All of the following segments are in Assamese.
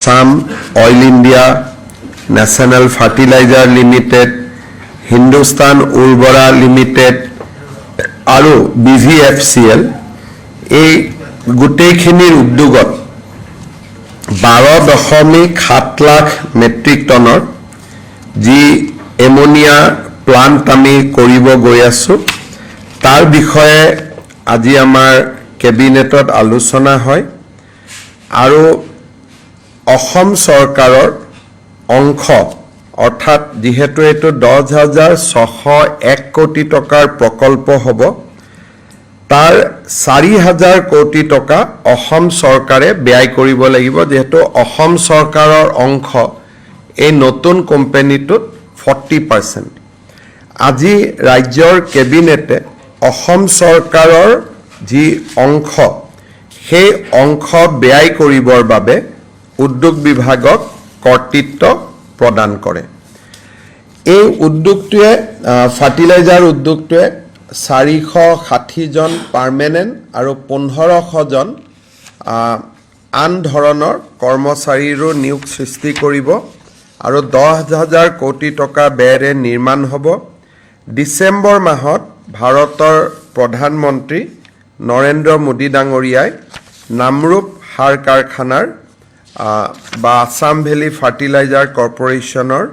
Assam Oil India, National Fertilizer Limited, Hindustan Urbara Limited আৰু BVFCL এই গোটেইখিনিৰ উদ্যোগত 12.7 লাখ মেট্ৰিক টনৰ যি এমোনিয়া প্লান্ট আমি কৰিব গৈ আছো তাৰ বিষয়ে আজি আমাৰ কেবিনেটত আলোচনা হয় আৰু অসম চৰকাৰৰ অংশ অৰ্থাৎ যেহেতু এটো 10,601 কোটি টকাৰ প্ৰকল্প হ'ব তাৰ 4,000 কোটি টকা অসম চৰকাৰে ব্যয় কৰিব লাগিব যেহেতু অসম চৰকাৰৰ অংশ এই নতুন কোম্পানীটোত 40% আজি ৰাজ্যৰ কেবিনেটে অসম চৰকাৰৰ যি অংশ সেই অংশ ব্যয় কৰিবৰ বাবে উদ্যোগ বিভাগক কৰ্তৃত্ব প্ৰদান কৰে এই উদ্যোগটোৱে ফাৰ্টিলাইজাৰ উদ্যোগটোৱে 460 জন পাৰ্মানেন্ট আৰু 1500 জন আন ধৰণৰ কৰ্মচাৰীৰো নিয়োগ সৃষ্টি কৰিব আৰু 10,000 কোটি টকা ব্যয়েৰে নিৰ্মাণ হ'ব ডিসেম্বৰ মাহত ভাৰতৰ প্ৰধানমন্ত্ৰী নৰেন্দ্ৰ মোদী ডাঙৰীয়াই নামৰূপ সাৰ কাৰখানাৰ বা আসাম ভেলি ফাৰ্টিলাইজাৰ কৰ্পোৰেচনৰ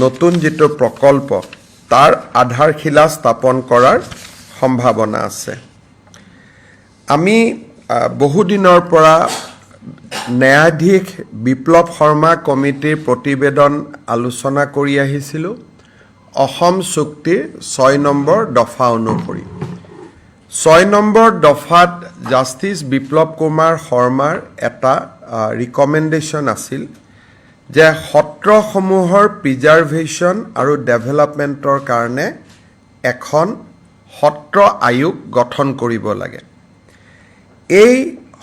নতুন যেটো প্ৰকল্প তাৰ আধাৰশিলা স্থাপন কৰাৰ সম্ভাৱনা আছে আমি বহু দিনৰ পৰা ন্যায়াধীশ বিপ্লৱ শৰ্মা কমিটিৰ প্ৰতিবেদন আলোচনা কৰি আহিছিলো অসম চুক্তিৰ 6 নম্বৰ দফা অনুসৰি 6 নম্বৰ দফাত জাষ্টিস বিপ্লৱ কুমাৰ শৰ্মাৰ এটা ৰিকমেন্ডেশন আছিল যে সত্ৰসমূহৰ প্ৰিজাৰ্ভেশ্যন আৰু ডেভেলপমেন্টৰ কাৰণে এখন সত্ৰ আয়োগ গঠন কৰিব লাগে এই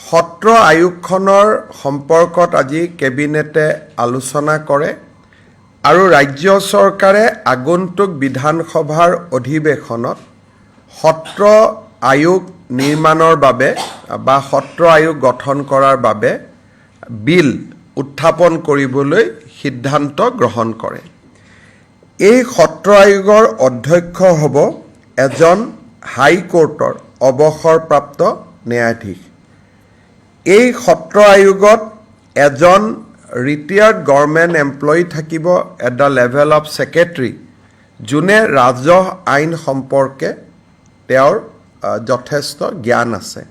সত্ৰ আয়োগখনৰ সম্পৰ্কত আজি কেবিনেটে আলোচনা কৰে আৰু ৰাজ্য চৰকাৰে আগন্তুক বিধানসভাৰ অধিৱেশনত সত্ৰ আয়োগ নিৰ্মাণৰ বাবে বা সত্ৰ আয়োগ গঠন কৰাৰ বাবে বিল উত্থাপন কৰিবলৈ সিদ্ধান্ত গ্ৰহণ কৰে এই সত্ৰ আয়োগৰ অধ্যক্ষ হ'ব এজন হাই কোৰ্টৰ অৱসৰপ্ৰাপ্ত ন্যায়াধীশ এই সত্ৰ আয়োগত এজন ৰিটায়াৰ্ড গভৰ্ণমেণ্ট এমপ্লয়ী থাকিব at the level of secretary যোনে ৰাজহ আইন সম্পৰ্কে তেওঁৰ যথেষ্ট জ্ঞান আছে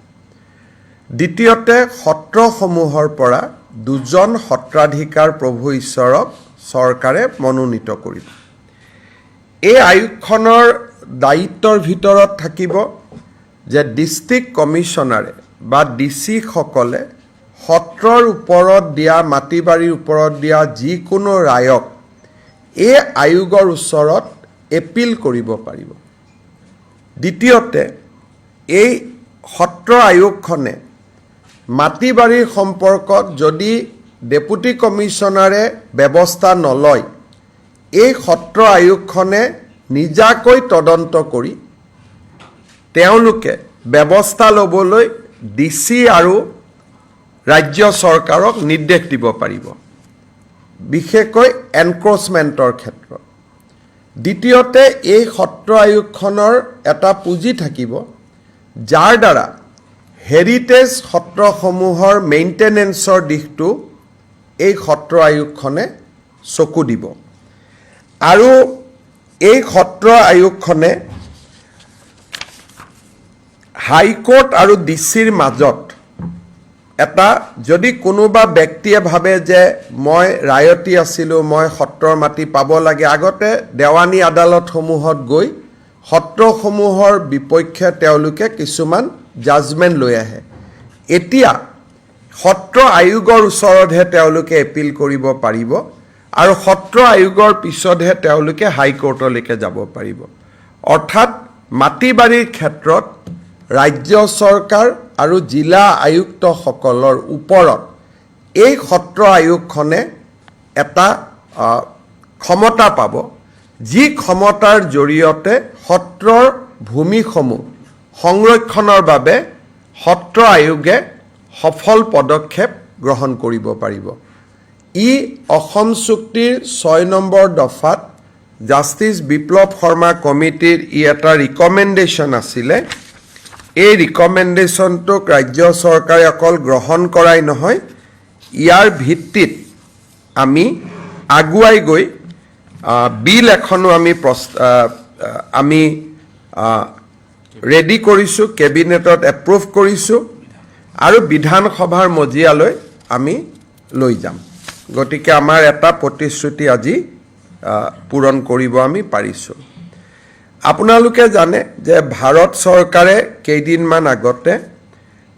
দ্বিতীয়তে সত্ৰসমূহৰ পৰা দুজন সত্ৰাধিকাৰ প্ৰভু ঈশ্বৰক চৰকাৰে মনোনীত কৰিব এই আয়োগখনৰ দায়িত্বৰ ভিতৰত থাকিব যে ডিস্ট্ৰিক্ট কমিশনাৰে বা ডিসি সকলে সত্ৰৰ ওপৰত দিয়া মাটিবাৰীৰ ওপৰত দিয়া যিকোনো ৰায়ক এই আয়োগৰ ওচৰত এপিল কৰিব পাৰিব দ্বিতীয়তে এই সত্ৰ আয়োগখনে মাটিবাৰীৰ সম্পৰ্কত যদি ডেপুটি কমিশনাৰে ব্যৱস্থা নলয় এই সত্ৰ আয়োগখনে নিজাকৈ তদন্ত কৰি তেওঁলোকে ব্যৱস্থা লবলৈ ডিসি আৰু ৰাজ্য চৰকাৰক নিৰ্দেশ দিব পাৰিব বিশেষকৈ এনক্ৰোচমেন্টৰ ক্ষেত্ৰত দ্বিতীয়তে এই সত্ৰ আয়োগখনৰ এটা পুঁজি থাকিব যাৰ দ্বাৰা হেৰিটেজ সত্ৰসমূহৰ মেইনটেনেন্সৰ দিশটো এই সত্ৰ আয়োগখনে চকু দিব আৰু এই সত্ৰ আয়োগখনে হাইকোৰ্ট আৰু ডিসিৰ মাজত এটা যদি কোনোবা ব্যক্তিয়ে ভাবে যে মই ৰায়তি আছিলো মই সত্ৰৰ মাটি পাব লাগে আগতে দেৱানী আদালতসমূহত গৈ সত্ৰসমূহৰ বিপক্ষে তেওঁলোকে কিছুমান জাজমেন্ট লৈ আহে এতিয়া সত্ৰ আয়োগৰ ওচৰতহে তেওঁলোকে এপিল কৰিব পাৰিব আৰু সত্ৰ আয়োগৰ পিছতহে তেওঁলোকে হাইকোৰ্টলৈকে যাব পাৰিব অৰ্থাৎ মাটিবাৰীৰ ক্ষেত্ৰত ৰাজ্য চৰকাৰ আৰু জিলা আয়ুক্ত সকলৰ ওপৰত এই সত্ৰ আয়োগখনে এটা ক্ষমতা পাব যি ক্ষমতাৰ জৰিয়তে সত্ৰৰ ভূমিসমূহ সংৰক্ষণৰ বাবে সত্ৰ আয়োগে সফল পদক্ষেপ গ্ৰহণ কৰিব পাৰিব ই অসম চুক্তিৰ 6 নম্বৰ দফাত জাষ্টিছ বিপ্লৱ শৰ্মা কমিটিৰ এটা ৰিকমেণ্ডেশ্যন আছিলে। এই ৰিকমেণ্ডেশ্যনটোক ৰাজ্য চৰকাৰে অকল গ্ৰহণ কৰাই নহয়, ইয়াৰ ভিত্তিত আমি আগুৱাই গৈ বিল এখনো আমি ৰেডি কৰিছোঁ, কেবিনেটত এপ্ৰুভ কৰিছোঁ আৰু বিধানসভাৰ মজিয়ালৈ আমি লৈ যাম। গতিকে আমাৰ এটা প্ৰতিশ্ৰুতি আজি পূৰণ কৰিব আমি পাৰিছোঁ। আপোনালোকে জানে যে ভাৰত চৰকাৰে কেইদিনমান আগতে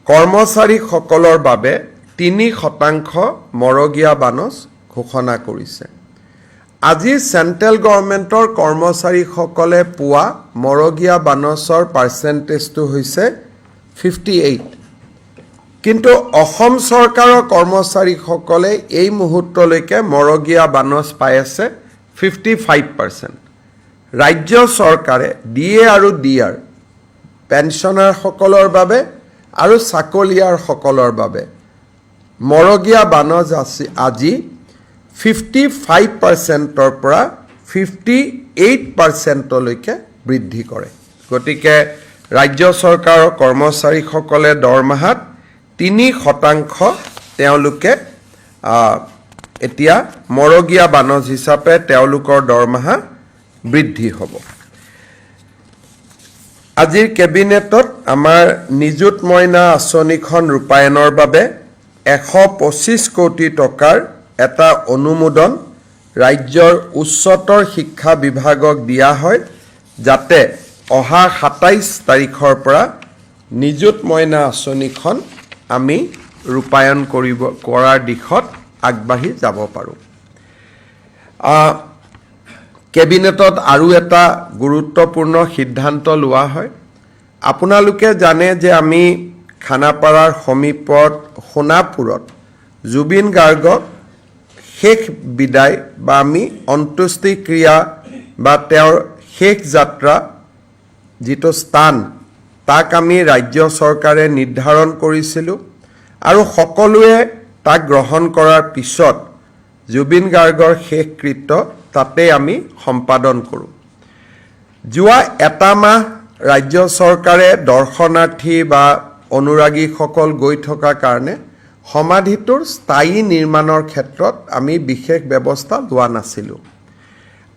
কৰ্মচাৰীসকলৰ বাবে 3% মৰগীয়া বানচ ঘোষণা কৰিছে। আজি চেণ্ট্ৰেল গভৰ্ণমেণ্টৰ কৰ্মচাৰীসকলে পোৱা মৰগীয়া বানচৰ পাৰ্চেণ্টেজটো হৈছে 58, কিন্তু অসম চৰকাৰৰ কৰ্মচাৰীসকলে এই মুহূৰ্তলৈকে মৰগীয়া বানচ পাই আছে 55%। ৰাজ্য চৰকাৰে DA আৰু DR পেঞ্চনাৰসকলৰ বাবে আৰু চাকৰিয়াৰসকলৰ বাবে মৰগীয়া বানচ আজি 55%ৰ পৰা 58%লৈকে বৃদ্ধি কৰে। গতিকে ৰাজ্য চৰকাৰৰ কৰ্মচাৰীসকলে দৰমহাত 3% তেওঁলোকে এতিয়া মৰগীয়া বানচ হিচাপে তেওঁলোকৰ দৰমহা বৃদ্ধি হ'ব। আজিৰ কেবিনেটত আমাৰ নিযুত মইনা আঁচনিখন ৰূপায়ণৰ বাবে 125 কোটি টকাৰ এটা অনুমোদন ৰাজ্যৰ উচ্চতৰ শিক্ষা বিভাগক দিয়া হয়, যাতে অহা 27 তাৰিখৰ পৰা নিযুত মইনা আঁচনিখন আমি ৰূপায়ণ কৰাৰ দিশত আগবাঢ়ি যাব পাৰোঁ। কেবিনেটত আৰু এটা গুৰুত্বপূৰ্ণ সিদ্ধান্ত লোৱা হয়। আপোনালোকে জানে যে আমি খানাপাৰাৰ সমীপত সোণাপুৰত জুবিন গাৰ্গক শেষ বিদায় বা আমি অন্ত্যেষ্টিক্ৰিয়া বা তেওঁৰ শেষ যাত্ৰা যিটো স্থান তাক আমি ৰাজ্য চৰকাৰে নিৰ্ধাৰণ কৰিছিলোঁ আৰু সকলোৱে তাক গ্ৰহণ কৰাৰ পিছত জুবিন গাৰ্গৰ শেষকৃত্য তাতে আমি সম্পাদন কৰোঁ। যোৱা এটা মাহ ৰাজ্য চৰকাৰে দৰ্শনাৰ্থী বা অনুৰাগীসকল গৈ থকা কাৰণে সমাধিটোৰ স্থায়ী নিৰ্মাণৰ ক্ষেত্ৰত আমি বিশেষ ব্যৱস্থা লোৱা নাছিলোঁ।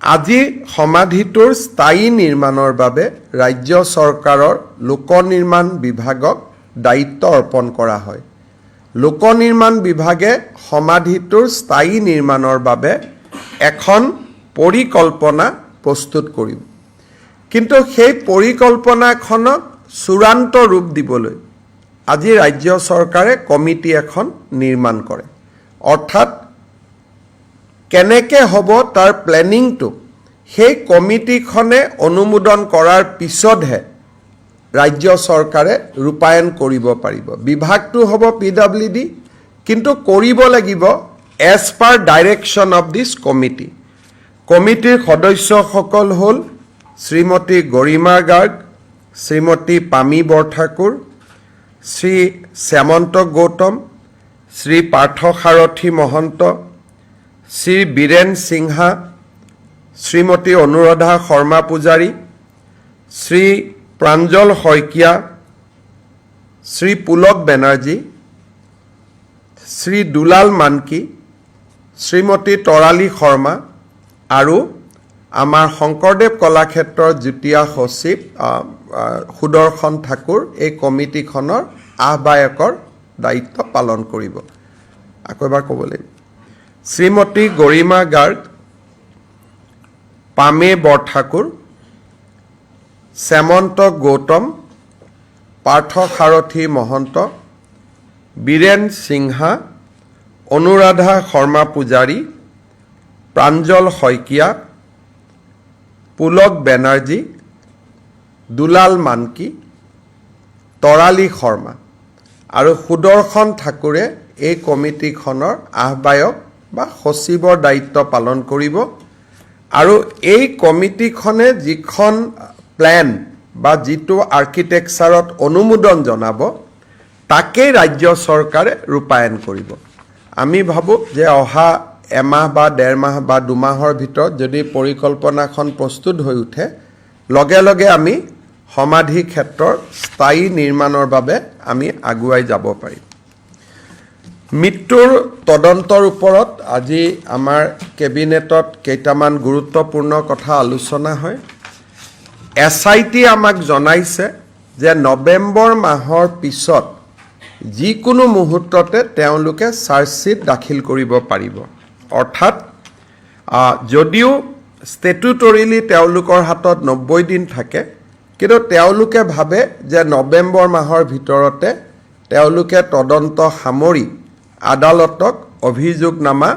আজি সমাধিটোৰ স্থায়ী নিৰ্মাণৰ বাবে ৰাজ্য চৰকাৰৰ লোক নিৰ্মাণ বিভাগক দায়িত্ব অৰ্পণ কৰা হয়। লোক নিৰ্মাণ বিভাগে সমাধিটোৰ স্থায়ী নিৰ্মাণৰ বাবে এখন পৰিকল্পনা প্ৰস্তুত কৰিব, কিন্তু সেই পৰিকল্পনাখনক চূড়ান্ত ৰূপ দিবলৈ আজি ৰাজ্য চৰকাৰে কমিটি এখন নিৰ্মাণ কৰে। অৰ্থাৎ কেনেকৈ হ'ব তাৰ প্লেনিংটো সেই কমিটিখনে অনুমোদন কৰাৰ পিছতহে ৰাজ্য চৰকাৰে ৰূপায়ণ কৰিব পাৰিব। বিভাগটো হ'ব PWD, কিন্তু কৰিব লাগিব as per direction of this committee. কমিটিৰ সদস্যসকল হ'ল শ্ৰীমতী গৰিমা গাৰ্গ, শ্ৰীমতী পামী বৰঠাকুৰ, শ্ৰী শ্যামন্ত গৌতম, শ্ৰী পাৰ্থসাৰথী মহন্ত, শ্ৰী বীৰেন সিংহা, শ্ৰীমতী অনুৰাধা শৰ্মা পূজাৰী, শ্ৰী প্ৰাঞ্জল শইকীয়া, শ্ৰী পুলক বেনাৰ্জী, শ্ৰী দুলাল মানকি, শ্ৰীমতী তৰালী শৰ্মা আৰু আমাৰ শংকৰদেৱ কলাক্ষেত্ৰৰ যুটীয়া সচিব সুদৰ্শন ঠাকুৰ এই কমিটিখনৰ আহ্বায়কৰ দায়িত্ব পালন কৰিব। আকৌ এবাৰ ক'ব লাগিব, শ্ৰীমতী গৰিমা গাৰ্গ, পামে বৰঠাকুৰ, শ্যামন্ত গৌতম, পাৰ্থসাৰথী মহন্ত, বীৰেন সিংহা, অনুৰাধা শৰ্মা পূজাৰী, প্ৰাঞ্জল শইকীয়া, পুলক বেনাৰ্জী, দুলাল মানকি, তৰালী শৰ্মা আৰু সুদৰ্শন ঠাকুৰে এই কমিটিখনৰ আহ্বায়ক বা সচিবৰ দায়িত্ব পালন কৰিব। আৰু এই কমিটিখনে যিখন প্লেন বা যিটো আৰ্কিটেকচাৰত অনুমোদন জনাব তাকেই ৰাজ্য চৰকাৰে ৰূপায়ণ কৰিব। আমি ভাবোঁ যে অহা এমাহ বা ডেৰ মাহ বা দুমাহৰ ভিতৰত যদি পৰিকল্পনাখন প্ৰস্তুত হৈ উঠে লগে লগে আমি সমাধি ক্ষেত্ৰৰ স্থায়ী নিৰ্মাণৰ বাবে আমি আগুৱাই যাব পাৰিম মৃত্যুৰ তদন্তৰ ওপৰত আজি আমাৰ কেবিনেটত কেইটামান গুৰুত্বপূৰ্ণ কথা আলোচনা হয় SIT আমাক জনাইছে যে নৱেম্বৰ মাহৰ পিছত যিকোনো মুহূৰ্ততে তেওঁলোকে চাৰ্জশ্বীট দাখিল কৰিব পাৰিব অৰ্থাৎ যদিও ষ্টেটুটৰিলি তেওঁলোকৰ হাতত 90 দিন থাকে কিন্তু তেওঁলোকে ভাবে যে নৱেম্বৰ মাহৰ ভিতৰতে তেওঁলোকে তদন্ত সামৰি আদালতক অভিযোগনামা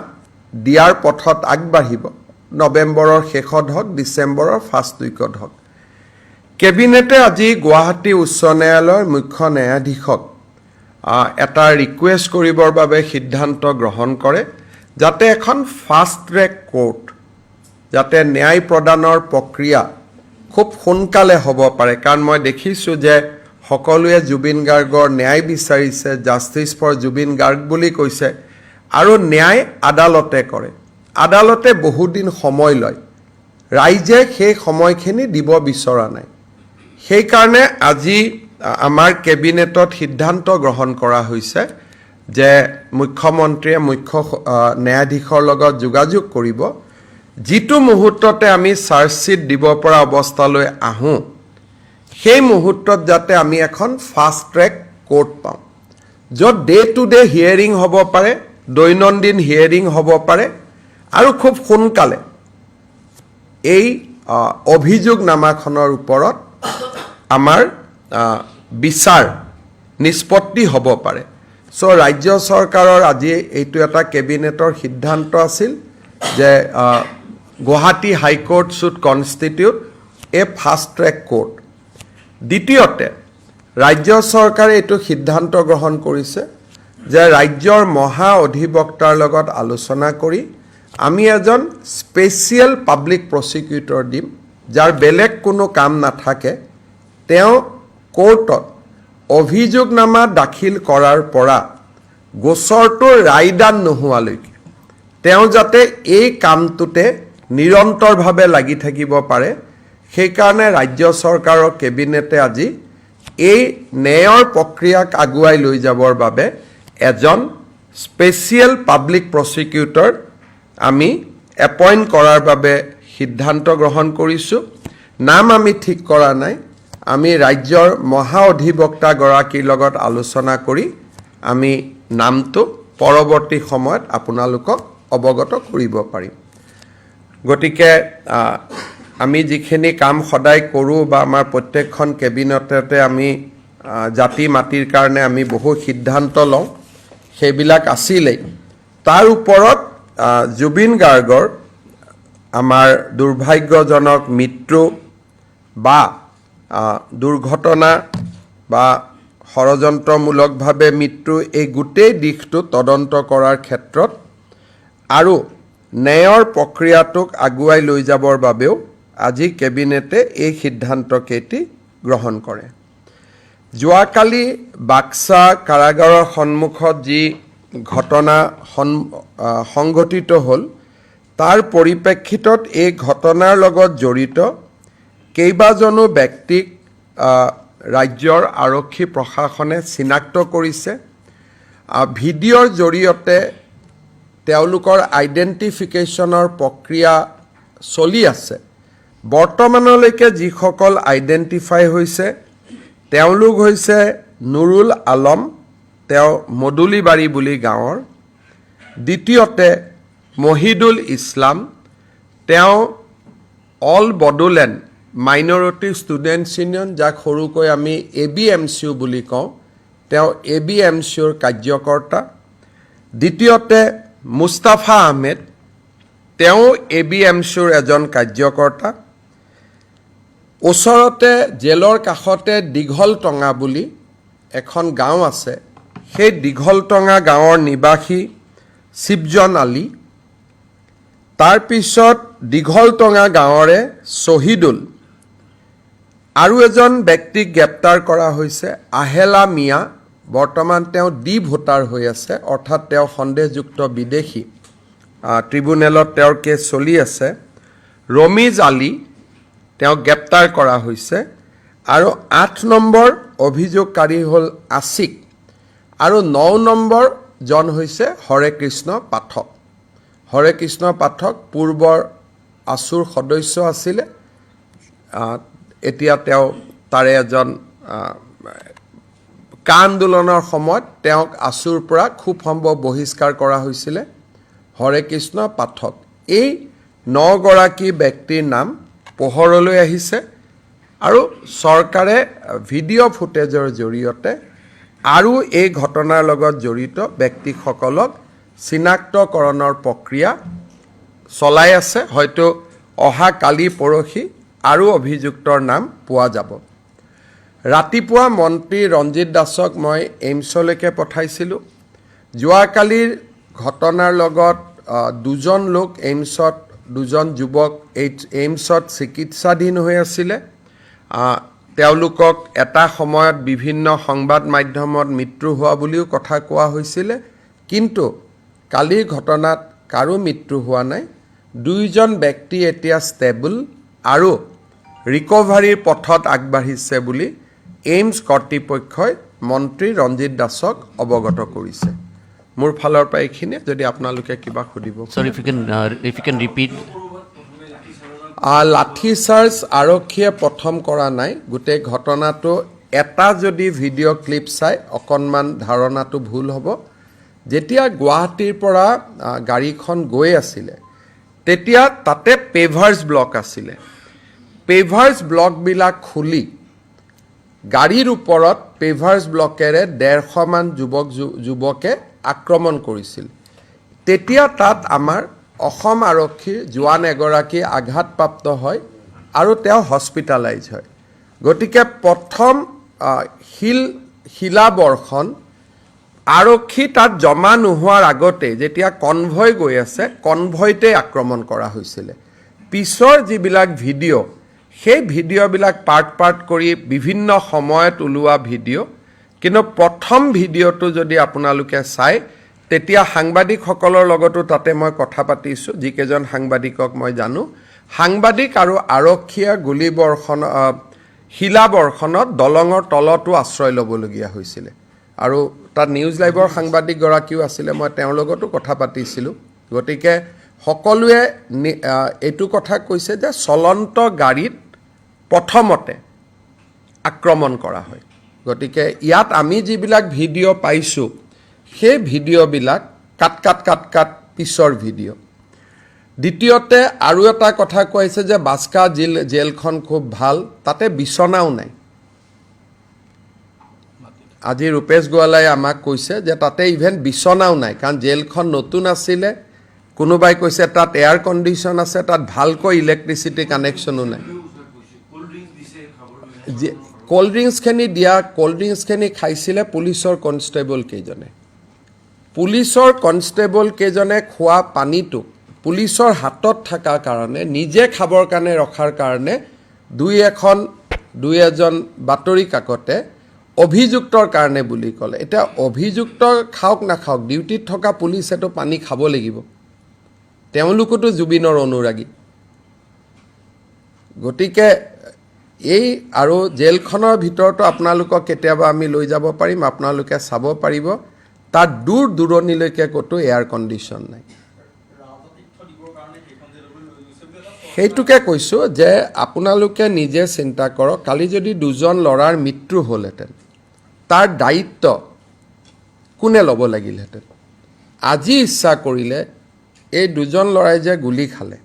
দিয়াৰ পথত আগবাঢ়িব নৱেম্বৰৰ শেষত হওক ডিচেম্বৰৰ ফাৰ্ষ্ট উইকত হওক কেবিনেটে আজি গুৱাহাটী উচ্চ ন্যায়ালয়ৰ মুখ্য ন্যায়াধীশক এটা ৰিকুৱেষ্ট কৰিবৰ বাবে সিদ্ধান্ত গ্ৰহণ কৰে যাতে এখন ফাষ্ট ট্ৰেক কোৰ্ট যাতে ন্যায় প্ৰদানৰ প্ৰক্ৰিয়া খুব সোনকালে হ'ব পাৰে কাৰণ মই দেখিছোঁ যে সকলোৱে জুবিন গাৰ্গৰ ন্যায় বিচাৰিছে জাষ্টিছ ফৰ জুবিন গাৰ্গ বুলি কৈছে আৰু ন্যায় আদালতে কৰে আদালতে বহুদিন সময় লয় ৰাইজে সেই সময়খিনি দিব বিচৰা নাই সেইকাৰণে আজি আমাৰ কেবিনেটত সিদ্ধান্ত গ্ৰহণ কৰা হৈছে যে মুখ্যমন্ত্ৰীয়ে মুখ্য ন্যায়াধীশৰ লগত যোগাযোগ কৰিব যিটো মুহূৰ্ততে আমি চাৰ্জশ্বীট দিব পৰা অৱস্থালৈ আহোঁ সেই মুহূৰ্তত যাতে আমি এখন ফাষ্ট ট্ৰেক কোৰ্ট পাওঁ য'ত ডে টু ডে হিয়াৰিং হ'ব পাৰে দৈনন্দিন হিয়াৰিং হ'ব পাৰে আৰু খুব সোনকালে এই অভিযোগনামাখনৰ ওপৰত আমাৰ বিচাৰ নিষ্পত্তি হ'ব পাৰে চ' ৰাজ্য চৰকাৰৰ আজি এইটো এটা কেবিনেটৰ সিদ্ধান্ত আছিল যে Guwahati high court should constitute a fast track court দ্বিতীয়তে ৰাজ্য চৰকাৰে এইটো সিদ্ধান্ত গ্ৰহণ কৰিছে যে ৰাজ্যৰ মহা অধিবক্তাৰ লগত আলোচনা কৰি আমি এজন স্পেচিয়েল পাব্লিক প্ৰচিকিউটৰ দিম যাৰ বেলেগ কোনো কাম নাথাকে তেওঁ কোৰ্টত অভিযোগনামা দাখিল কৰাৰ পৰা গোচৰটো ৰায়দান নোহোৱালৈকে তেওঁ যাতে এই কামটোতে নিৰন্তৰভাৱে লাগি থাকিব পাৰে সেইকাৰণে ৰাজ্য চৰকাৰৰ কেবিনেটে আজি এই ন্যায়ৰ প্ৰক্ৰিয়াক আগুৱাই লৈ যাবৰ বাবে এজন স্পেচিয়েল পাব্লিক প্ৰচিকিউটৰ আমি এপইণ্ট কৰাৰ বাবে সিদ্ধান্ত গ্ৰহণ কৰিছোঁ নাম আমি ঠিক কৰা নাই আমি ৰাজ্যৰ মহা অধিবক্তাগৰাকীৰ লগত আলোচনা কৰি আমি নামটো পৰৱৰ্তী সময়ত আপোনালোকক অৱগত কৰিব পাৰিম গতিকে আমি যিখিনি কাম সদায় কৰোঁ বা আমাৰ প্ৰত্যেকখন কেবিনেটতে আমি জাতি মাটিৰ কাৰণে আমি বহু সিদ্ধান্ত লওঁ সেইবিলাক আছিলেই তাৰ ওপৰত জুবিন গাৰ্গৰ আমাৰ দুৰ্ভাগ্যজনক মৃত্যু বা দুৰ্ঘটনা বা ষড়যন্ত্ৰমূলকভাৱে মৃত্যু এই গোটেই দিশটো তদন্ত কৰাৰ ক্ষেত্ৰত আৰু ন্যায়ৰ প্ৰক্ৰিয়াটোক আগুৱাই লৈ যাবৰ বাবেও আজি কেবিনেটে এই সিদ্ধান্তকেইটি গ্ৰহণ কৰে যোৱাকালি বাক্সা কাৰাগাৰৰ সন্মুখত যি ঘটনা সংঘটিত হ'ল তাৰ পৰিপ্ৰেক্ষিতত এই ঘটনাৰ লগত জড়িত কেইবাজনো ব্যক্তিক ৰাজ্যৰ আৰক্ষী প্ৰশাসনে চিনাক্ত কৰিছে ভিডিঅ'ৰ জৰিয়তে তেওঁলোকৰ আইডেণ্টিফিকেশ্যনৰ প্ৰক্ৰিয়া চলি আছে বৰ্তমানলৈকে যিসকল আইডেণ্টিফাই হৈছে তেওঁলোক হৈছে নুৰুল আলম তেওঁ মদুলিবাৰী বুলি গাঁৱৰ দ্বিতীয়তে মহিদুল ইছলাম তেওঁ all Bodoland minority students union যাক সৰুকৈ আমি ABMCU বুলি কওঁ তেওঁ ABMCUৰ কাৰ্যকৰ্তা দ্বিতীয়তে মুস্তাফা আহমেদ তেওঁ ABMCUৰ এজন কাৰ্যকৰ্তা ওচৰতে জেলৰ কাষতে দীঘলটঙা বুলি এখন গাঁও আছে সেই দীঘলটঙা গাঁৱৰ নিবাসী শিৱজন আলী তাৰপিছত দীঘলটঙা গাঁৱৰে শহীদুল আৰু এজন ব্যক্তিক গ্ৰেপ্তাৰ কৰা হৈছে আহেলা মিয়া বৰ্তমান তেওঁ ডি ভোটাৰ হৈ আছে অৰ্থাৎ তেওঁ সন্দেহযুক্ত বিদেশী ট্ৰিব্যুনেলত তেওঁৰ কেছ চলি আছে ৰমিজ আলী তেওঁক গ্ৰেপ্তাৰ কৰা হৈছে আৰু 8 নম্বৰ অভিযোগকাৰী হ'ল আছিক আৰু 9 নম্বৰ জন হৈছে হৰে কৃষ্ণ পাঠক হৰে কৃষ্ণ পাঠক পূৰ্বৰ আসুৰ সদস্য আছিলে এতিয়া তেওঁ তাৰে এজন কা আন্দোলনৰ সময়ত তেওঁক আসুৰ পৰা খুব সম্ভৱ বহিষ্কাৰ কৰা হৈছিলে হৰে কৃষ্ণ পাঠক এই 9 গৰাকী ব্যক্তিৰ নাম পোহৰলৈ আহিছে আৰু চৰকাৰে ভিডিঅ' ফুটেজৰ জৰিয়তে আৰু এই ঘটনাৰ লগত জড়িত ব্যক্তিসকলক চিনাক্তকৰণৰ প্ৰক্ৰিয়া চলাই আছে হয়তো অহা কালি পৰহি আৰু অভিযুক্তৰ নাম পোৱা যাব ৰাতিপুৱা মন্ত্ৰী ৰঞ্জিত দাসক মই এইমছলৈকে পঠাইছিলোঁ যোৱাকালিৰ ঘটনাৰ লগত দুজন লোক এইমছত দুজন যুৱক এইমছত চিকিৎসাধীন হৈ আছিলে তেওঁলোকক এটা সময়ত বিভিন্ন সংবাদ মাধ্যমত মৃত্যু হোৱা বুলিও কথা কোৱা হৈছিলে কিন্তু কালিৰ ঘটনাত কাৰো মৃত্যু হোৱা নাই দুইজন ব্যক্তি এতিয়া ষ্টেবল আৰু ৰিকভাৰীৰ পথত আগবাঢ়িছে বুলি এইমছ কৰ্তৃপক্ষই মন্ত্ৰী ৰঞ্জিত দাসক অৱগত কৰিছে মোৰ ফালৰ পৰা এইখিনি যদি আপোনালোকে কিবা সুধিব Sir, if you can repeat. লাঠি চাৰ্জ আৰক্ষীয়ে প্ৰথম কৰা নাই গোটেই ঘটনাটো এটা যদি ভিডিঅ' ক্লিপ চাই অকণমান ধাৰণাটো ভুল হ'ব যেতিয়া গুৱাহাটীৰ পৰা গাড়ীখন গৈ আছিলে তেতিয়া তাতে পেভাৰ্ছ ব্লক আছিলে পেভাৰ্ছ ব্লকবিলাক খুলি গাড়ীৰ ওপৰত পেভাৰ্ছ ব্লকেৰে 150 মান যুৱকে আক্ৰমণ কৰিছিল তেতিয়া তাত আমাৰ অসম আৰক্ষীৰ জোৱান এগৰাকী আঘাতপ্ৰাপ্ত হয় আৰু তেওঁ হস্পিটেলাইজ হয় গতিকে প্ৰথম শিলাবৰ্ষণ আৰক্ষী তাত জমা নোহোৱাৰ আগতে যেতিয়া কনভয় গৈ আছে কনভয়তে আক্ৰমণ কৰা হৈছিলে পিছৰ যিবিলাক ভিডিঅ' সেই ভিডিঅ'বিলাক পাৰ্ট কৰি বিভিন্ন সময়ত ওলোৱা ভিডিঅ' কিন্তু প্ৰথম ভিডিঅ'টো যদি আপোনালোকে চাই তেতিয়া সাংবাদিকসকলৰ লগতো তাতে মই কথা পাতিছোঁ যিকেইজন সাংবাদিকক মই জানো সাংবাদিক আৰু আৰক্ষীয়ে শিলাবৰ্ষণত দলঙৰ তলতো আশ্ৰয় ল'বলগীয়া হৈছিলে আৰু তাত নিউজ লাইভৰ সাংবাদিকগৰাকীও আছিলে মই তেওঁৰ লগতো কথা পাতিছিলোঁ গতিকে সকলোৱে এইটো কথা কৈছে যে চলন্ত গাড়ীত প্ৰথমতে আক্ৰমণ কৰা হয় গতিকে ইয়াত আমি যিবিলাক ভিডিঅ' পাইছোঁ সেই ভিডিঅ'বিলাক কাট পিছৰ ভিডিঅ' দ্বিতীয়তে আৰু এটা কথা কৈছে যে বাস্কা জেলখন খুব ভাল তাতে বিচনাও নাই আজি ৰূপেশ গোৱালাই আমাক কৈছে যে তাতে ইভেন বিচনাও নাই কাৰণ জেলখন নতুন আছিলে কোনোবাই কৈছে তাত এয়াৰ কণ্ডিশ্যন আছে তাত ভালকৈ ইলেক্ট্ৰিচিটি কানেকশ্যনো নাই কোল্ড ড্ৰিংকছখিনি খাইছিলে পুলিচৰ কনষ্টেবল কেইজনে খোৱা পানীটো পুলিচৰ হাতত থকাৰ কাৰণে নিজে খাবৰ কাৰণে ৰখাৰ কাৰণে দুই এজন বাতৰি কাকতে অভিযুক্তৰ কাৰণে বুলি ক'লে এতিয়া অভিযুক্ত খাওক নাখাওক ডিউটিত থকা পুলিচেতো পানী খাব লাগিব তেওঁলোকোতো জুবিনৰ অনুৰাগী গতিকে এই আৰু জেলখনৰ ভিতৰতো আপোনালোকক কেতিয়াবা আমি লৈ যাব পাৰিম আপোনালোকে চাব পাৰিব তাত দূৰণিলৈকে ক'তো এয়াৰ কণ্ডিশ্যন নাই সেইটোকে কৈছোঁ যে আপোনালোকে নিজে চিন্তা কৰক কালি যদি দুজন ল'ৰাৰ মৃত্যু হ'লহেঁতেন তাৰ দায়িত্ব কোনে ল'ব লাগিলহেঁতেন আজি ইচ্ছা কৰিলে এই দুজন ল'ৰাই যে গুলি খালে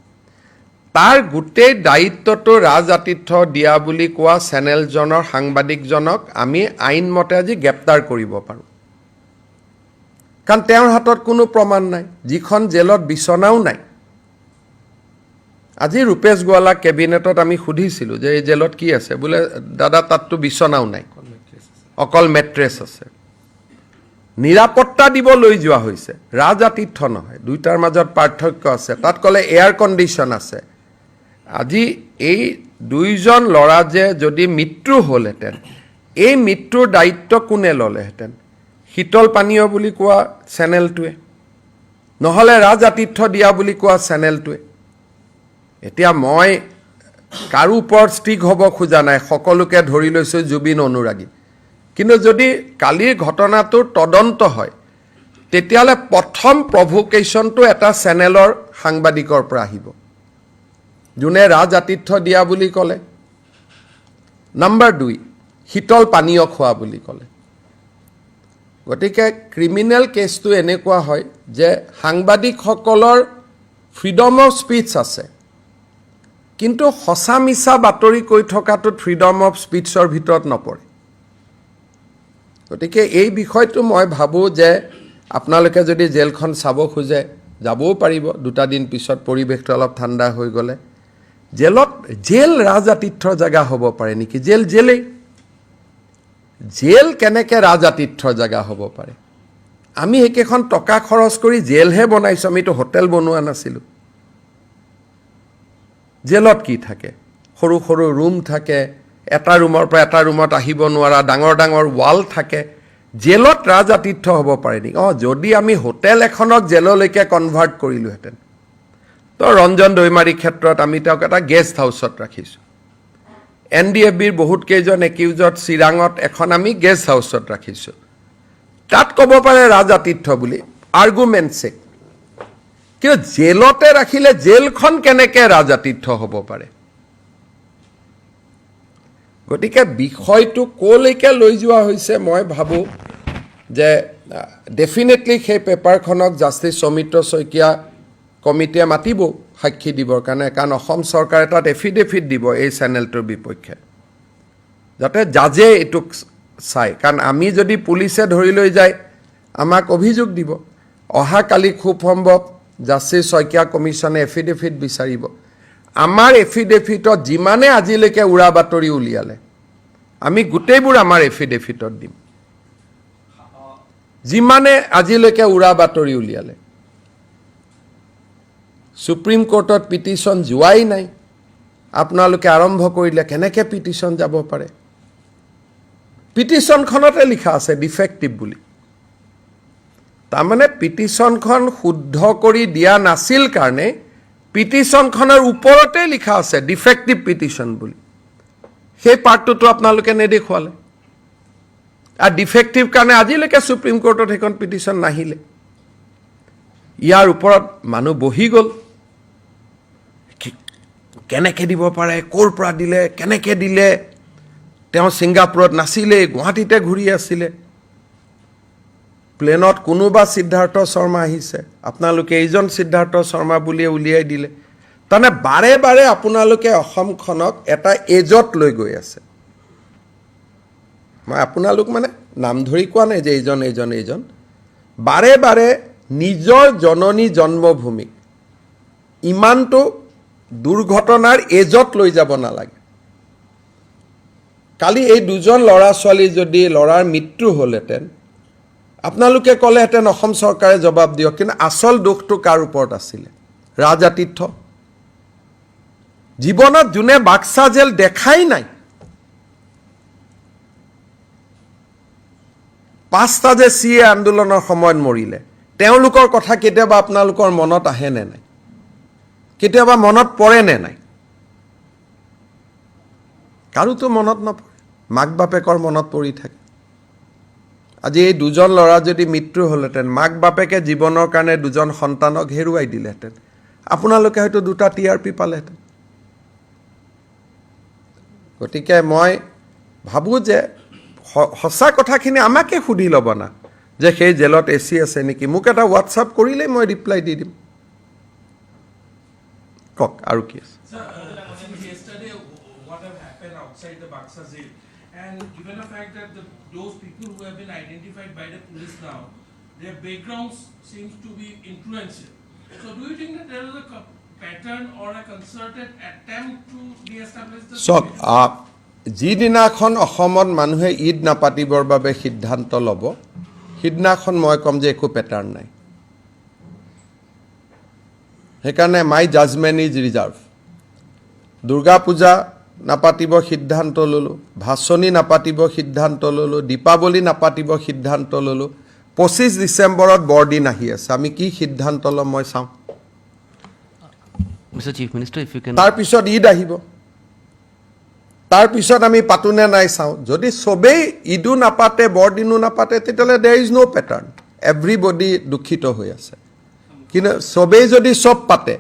তাৰ গোটেই দায়িত্বটো ৰাজ আতিথ্য দিয়া বুলি কোৱা চেনেলজনৰ সাংবাদিকজনক আমি আইনমতে আজি গ্ৰেপ্তাৰ কৰিব পাৰোঁ কাৰণ তেওঁৰ হাতত কোনো প্ৰমাণ নাই যিখন জেলত বিচনাও নাই আজি ৰূপেশ গোৱালাক কেবিনেটত আমি সুধিছিলোঁ যে এই জেলত কি আছে বোলে দাদা তাততো বিচনাও নাই অকল মেট্ৰেছ আছে নিৰাপত্তা দিব লৈ যোৱা হৈছে ৰাজ আতিথ্য নহয় দুইটাৰ মাজত পাৰ্থক্য আছে তাত ক'লে এয়াৰ কণ্ডিশ্যন আছে আজি এই দুইজন ল'ৰা যে যদি মৃত্যু হ'লহেঁতেন এই মৃত্যুৰ দায়িত্ব কোনে ল'লেহেঁতেন শীতল পানীয় বুলি কোৱা চেনেলটোৱে নহ'লে ৰাজআতিথ্য দিয়া বুলি কোৱা চেনেলটোৱে। এতিয়া মই কাৰো ওপৰত ষ্টিক হ'ব খোজা নাই, সকলোকে ধৰি লৈছোঁ জুবিন অনুৰাগী। কিন্তু যদি কালিৰ ঘটনাটোৰ তদন্ত হয়, তেতিয়াহ'লে প্ৰথম প্ৰভোকেশ্যনটো এটা চেনেলৰ সাংবাদিকৰ পৰা আহিব, যোনে ৰাজআতিথ্য দিয়া বুলি ক'লে। নম্বৰ 2, শীতল পানীয় খোৱা বুলি ক'লে। গতিকে ক্ৰিমিনেল কেছটো এনেকুৱা হয় যে সাংবাদিকসকলৰ ফ্ৰীডম অফ স্পীচ আছে, কিন্তু সঁচা মিছা বাতৰি কৈ থকাটোত ফ্ৰীডম অফ স্পীচৰ ভিতৰত নপৰে। গতিকে এই বিষয়টো মই ভাবোঁ যে আপোনালোকে যদি জেলখন চাব খোজে যাবও পাৰিব 2টা দিন পিছত, পৰিৱেশটো অলপ ঠাণ্ডা হৈ গ'লে। জেল ৰাজআতিথ্যৰ জেগা হ'ব পাৰে নেকি? জেলেই। জেল কেনেকৈ ৰাজআতিথ্যৰ জেগা হ'ব পাৰে? আমি সেইকেইখন টকা খৰচ কৰি জেলহে বনাইছোঁ, আমিতো হোটেল বনোৱা নাছিলোঁ। জেলত কি থাকে? সৰু সৰু ৰুম থাকে, এটা ৰুমৰ পৰা এটা ৰুমত আহিব নোৱাৰা, ডাঙৰ ডাঙৰ ৱাল থাকে। জেলত ৰাজআতিথ্য হ'ব পাৰে নেকি? যদি আমি হোটেল এখনক জেললৈকে কনভাৰ্ট কৰিলোহেঁতেন, তো ৰঞ্জন দৈমাৰীৰ ক্ষেত্ৰত আমি তেওঁক এটা গেষ্ট হাউচত ৰাখিছোঁ। NDFBৰ বহুত কেইজন একিউজত চিৰাঙত এখন আমি গেষ্ট হাউচত ৰাখিছোঁ। তাত ক'ব পাৰে ৰাজআতিথ্য বুলি, আৰ্গুমেণ্ট চেক। কিন্তু জেলতে ৰাখিলে জেলখন কেনেকৈ ৰাজআতিথ্য হ'ব পাৰে? গতিকে বিষয়টো ক'লৈকে লৈ যোৱা হৈছে, মই ভাবোঁ যে ডেফিনেটলি সেই পেপাৰখনক জাষ্টিছ সৌমিত্ৰ শইকীয়া কমিটিয়ে মাতিব সাক্ষী দিবৰ কাৰণে, কাৰণ অসম চৰকাৰে তাত এফিডেভিট দিব এই চেনেলটোৰ বিপক্ষে, যাতে জাজে এইটোক চায়। কাৰণ আমি যদি পুলিচে ধৰি লৈ যায়, আমাক অভিযোগ দিব। অহাকালি খুব সম্ভৱ জাষ্টিছ শইকীয়া কমিশ্যনে এফিডেভিট বিচাৰিব। আমাৰ এফিডেভিটত যিমানে আজিলৈকে উৰা বাতৰি উলিয়ালে, আমি গোটেইবোৰ আমাৰ এফিডেভিটত দিম। যিমানে আজিলৈকে উৰা বাতৰি উলিয়ালে, সুপ্ৰিম কোৰ্টত পিটিশ্যন যোৱাই নাই। আপোনালোকে আৰম্ভ কৰিলে, কেনেকৈ পিটিশ্যন যাব পাৰে? পিটিশ্যনখনতে লিখা আছে ডিফেক্টিভ বুলি। তাৰমানে পিটিশ্যনখন শুদ্ধ কৰি দিয়া নাছিল কাৰণে পিটিশ্যনখনৰ ওপৰতে লিখা আছে ডিফেক্টিভ পিটিশ্যন বুলি। সেই পাৰ্টটোতো আপোনালোকে নেদেখুৱালে। আৰু ডিফেক্টিভ কাৰণে আজিলৈকে সুপ্ৰিম কোৰ্টত সেইখন পিটিশ্যন নাহিলে। ইয়াৰ ওপৰত মানুহ বহি গ'ল, কেনেকৈ দিব পাৰে, ক'ৰ পৰা দিলে, কেনেকৈ দিলে। তেওঁ ছিংগাপুৰত নাছিলে, গুৱাহাটীতে ঘূৰি আছিলে। প্লেনত কোনোবা সিদ্ধাৰ্থ শৰ্মা আহিছে, আপোনালোকে এইজন সিদ্ধাৰ্থ শৰ্মা বুলিয়ে উলিয়াই দিলে। তাৰমানে বাৰে বাৰে আপোনালোকে অসমখনক এটা এজত লৈ গৈ আছে। মই আপোনালোক মানে নাম ধৰি কোৱা নাই যে এইজন। বাৰে বাৰে নিজৰ জননী জন্মভূমিক ইমানটো দুৰ্ঘটনাৰ এজত লৈ যাব নালাগে। কালি এই 2জন ল'ৰা ছোৱালী যদি ল'ৰাৰ মৃত্যু হ'লহেঁতেন, আপোনালোকে ক'লেহেঁতেন অসম চৰকাৰে জবাব দিয়ক। কিন্তু আচল দুখটো কাৰ ওপৰত আছিলে? ৰাজআতিথ্য। জীৱনত যোনে বাক্সা জেল দেখাই নাই, 5টা যে CA আন্দোলনৰ সময়ত মৰিলে, তেওঁলোকৰ কথা কেতিয়াবা আপোনালোকৰ মনত আহে নে নাই? কেতিয়াবা মনত পৰে নে নাই? কাৰোতো মনত নপৰে, মাক বাপেকৰ মনত পৰি থাকে। আজি এই 2জন ল'ৰা যদি মৃত্যু হ'লহেঁতেন, মাক বাপেকে জীৱনৰ কাৰণে 2জন সন্তানক হেৰুৱাই দিলেহেঁতেন, আপোনালোকে হয়তো 2টা TRP পালেহেঁতেন। গতিকে মই ভাবোঁ যে সঁচা কথাখিনি আমাকে সুধি ল'ব না, যে সেই জেলত AC আছে নেকি? মোক এটা হোৱাটছআপ কৰিলেই মই ৰিপ্লাই দি দিম। কওক আৰু কি আছে? Yesterday, what have happened outside the Baksa jail, and given the fact that those people who have been identified by the police now, their backgrounds seems to be influential. So, do you think that there is a pattern or a concerted attempt to de-establish the? চক যিদিনাখন অসমত মানুহে ঈদ নাপাতিবৰ বাবে সিদ্ধান্ত ল'ব, সিদিনাখন মই ক'ম যে একো পেটাৰ্ণ নাই। সেইকাৰণে মাই judgement is reserve. Durga Puja নাপাতিব সিদ্ধান্ত ল'লোঁ, ভাচনি নাপাতিব সিদ্ধান্ত ল'লোঁ, দীপাৱলী নাপাতিব সিদ্ধান্ত ল'লোঁ, 25 ডিচেম্বৰত বৰদিন আহি আছে আমি কি সিদ্ধান্ত ল'ম মই চাওঁ Mr. Chief Minister, if you can. তাৰপিছত ঈদ আহিব তাৰপিছত আমি পাতোনে নাই চাওঁ যদি সবেই ঈদো নাপাতে বৰদিনো নাপাতে তেতিয়াহ'লে there is no' pattern everybody দুখিত হৈ আছে কিন্তু সবেই যদি সব পাতে